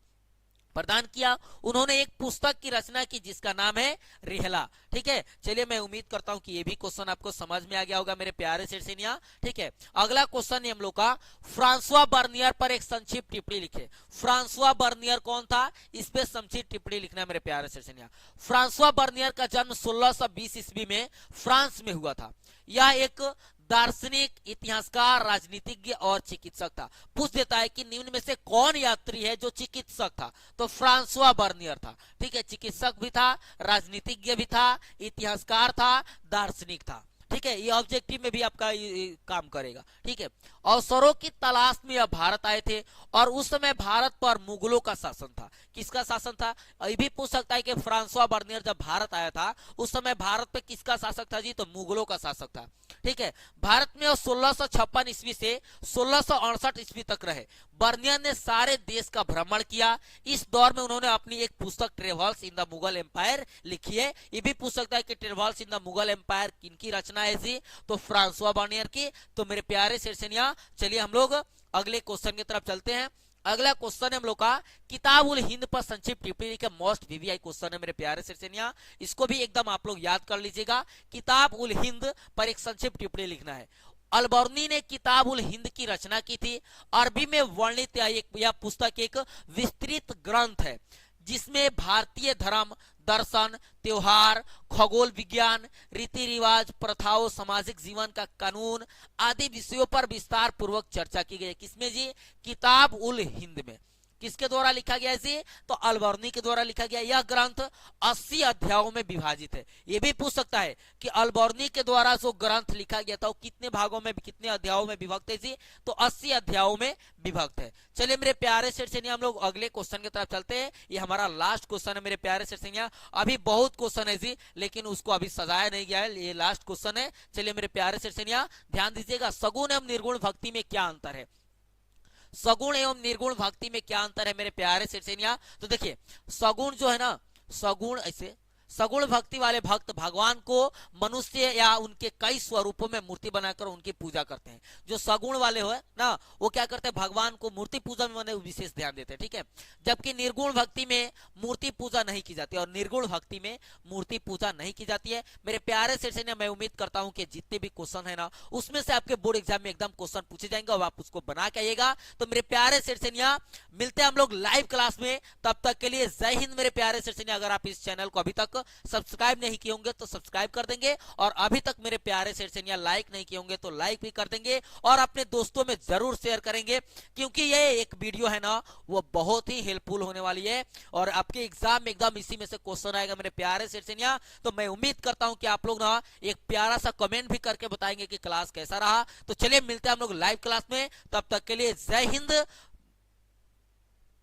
प्रदान किया। उन्होंने एक पुस्तक की रचना की जिसका नाम है रिहला। ठीक है, चलिए मैं उम्मीद करता हूं कि ये भी क्वेश्चन आपको समझ में आ गया होगा मेरे प्यारे सेनिया। ठीक है, अगला क्वेश्चन है हम लोग का, फ्रांसवा बर्नियर पर एक संक्षिप्त टिप्पणी लिखे। फ्रांसवा बर्नियर कौन था, इस पे संक्षिप्त टिप्पणी लिखना है मेरे प्यारे सेनिया। फ्रांसवा बर्नियर का जन्म 1620 ईस्वी में फ्रांस में हुआ था। यह एक दार्शनिक, इतिहासकार, राजनीतिज्ञ और चिकित्सक था। पूछ देता है कि निम्न में से कौन यात्री है जो चिकित्सक था, तो फ्रांसवा बर्नियर था। ठीक है, चिकित्सक भी था, राजनीतिज्ञ भी था, इतिहासकार था, दार्शनिक था। ठीक है, ये ऑब्जेक्टिव में भी आपका काम करेगा। ठीक है, अवसरों की तलाश में यह भारत आए थे और उस समय भारत पर मुगलों का शासन था। किसका शासन था, ये भी पूछ सकता है कि फ्रांसवा बर्नियर जब भारत आया था उस समय भारत पे किसका शासक था जी, तो मुगलों का शासक था। ठीक है, भारत में 1656 ईस्वी से 1668 ईस्वी तक रहे। बर्नियर ने सारे देश का भ्रमण किया। इस दौर में उन्होंने अपनी एक पुस्तक travels in the Mughal empire लिखी है। ये भी पूछ सकता है कि travels in the Mughal empire किनकी रचना है जी, तो फ्रांसवा बर्नियर की। तो मेरे प्यारे सेनिया, चलिए हम लोग अगले क्वेश्चन की तरफ चलते हैं। अगला क्वेश्चन है हम लोग का किताब उल हिंद पर संक्षिप्त टिप्पणी के मोस्ट वीवीआई क्वेश्चन है मेरे प्यारे सिरसेनिया, इसको भी एकदम आप लोग याद कर लीजिएगा। किताब उल हिंद पर एक संक्षिप्त टिप्पणी लिखना है। अलबर्नी ने किताब उल हिंद की रचना की थी। अरबी में वर्णित यह पुस्तक एक विस्तृत ग्रंथ है जिसमें भारतीय धर्म, दर्शन, त्योहार, खगोल विज्ञान, रीति रिवाज, प्रथाओं, सामाजिक जीवन का कानून आदि विषयों पर विस्तार पूर्वक चर्चा की गई है। किसमें जी? किताब उल हिंद में। किसके द्वारा लिखा गया जी? तो अलबर्नी के द्वारा लिखा गया। यह ग्रंथ 80 अध्यायों में विभाजित है। यह भी पूछ सकता है कि अलबर्नी के द्वारा जो ग्रंथ लिखा गया था वो कितने भागों में, कितने अध्यायों में विभक्त है जी? तो 80 अध्यायों में विभक्त है। चलिए मेरे प्यारे सेठसेनिया, हम लोग अगले क्वेश्चन की तरफ चलते हैं। ये हमारा लास्ट क्वेश्चन है मेरे प्यारे सेठसेनिया। अभी बहुत क्वेश्चन है जी, लेकिन उसको अभी सजाया नहीं गया है। ये लास्ट क्वेश्चन है। चलिए मेरे प्यारे सेठसेनिया, ध्यान दीजिएगा। सगुण एवं निर्गुण भक्ति में क्या अंतर है? सगुण एवं निर्गुण भक्ति में क्या अंतर है मेरे प्यारे सिरसेनिया? तो देखिए, सगुण जो है ना, सगुण ऐसे सगुण भक्ति वाले भक्त भगवान को मनुष्य या उनके कई स्वरूपों में मूर्ति बनाकर उनकी पूजा करते हैं। जो सगुण वाले हो ना, वो क्या करते हैं? भगवान को मूर्ति पूजा में विशेष ध्यान देते हैं, ठीक है। जबकि निर्गुण भक्ति में मूर्ति पूजा नहीं की जाती और निर्गुण भक्ति में मूर्ति पूजा नहीं की जाती है। मेरे प्यारे सिरसेनिया, मैं उम्मीद करता हूं कि जितने भी क्वेश्चन है ना, उसमें से आपके बोर्ड एग्जाम में एकदम क्वेश्चन पूछे जाएंगे और आप उसको बना के आइएगा। तो मेरे प्यारे सिरसेनिया, मिलते हैं हम लोग लाइव क्लास में। तब तक के लिए जय हिंद मेरे प्यारे सिरसेनिया। अगर आप इस चैनल को अभी तक सब्सक्राइब नहीं किए होंगे तो सब्सक्राइब कर देंगे, और अभी तक मेरे प्यारे सिरसेनिया लाइक नहीं किए होंगे तो लाइक भी कर देंगे, और अपने दोस्तों में जरूर शेयर करेंगे, क्योंकि ये एक वीडियो है ना, वो बहुत ही हेल्पफुल होने वाली है और आपके एग्जाम में एकदम इसी में से क्वेश्चन आएगा मेरे प्यारे सिरसेनिया। तो मैं उम्मीद करता हूं कि आप लोग ना एक प्यारा सा कमेंट भी करके बताएंगे कि क्लास कैसा रहा। तो चलिए मिलते हैं हम लोग लाइव क्लास में। तब तक के लिए जय हिंद,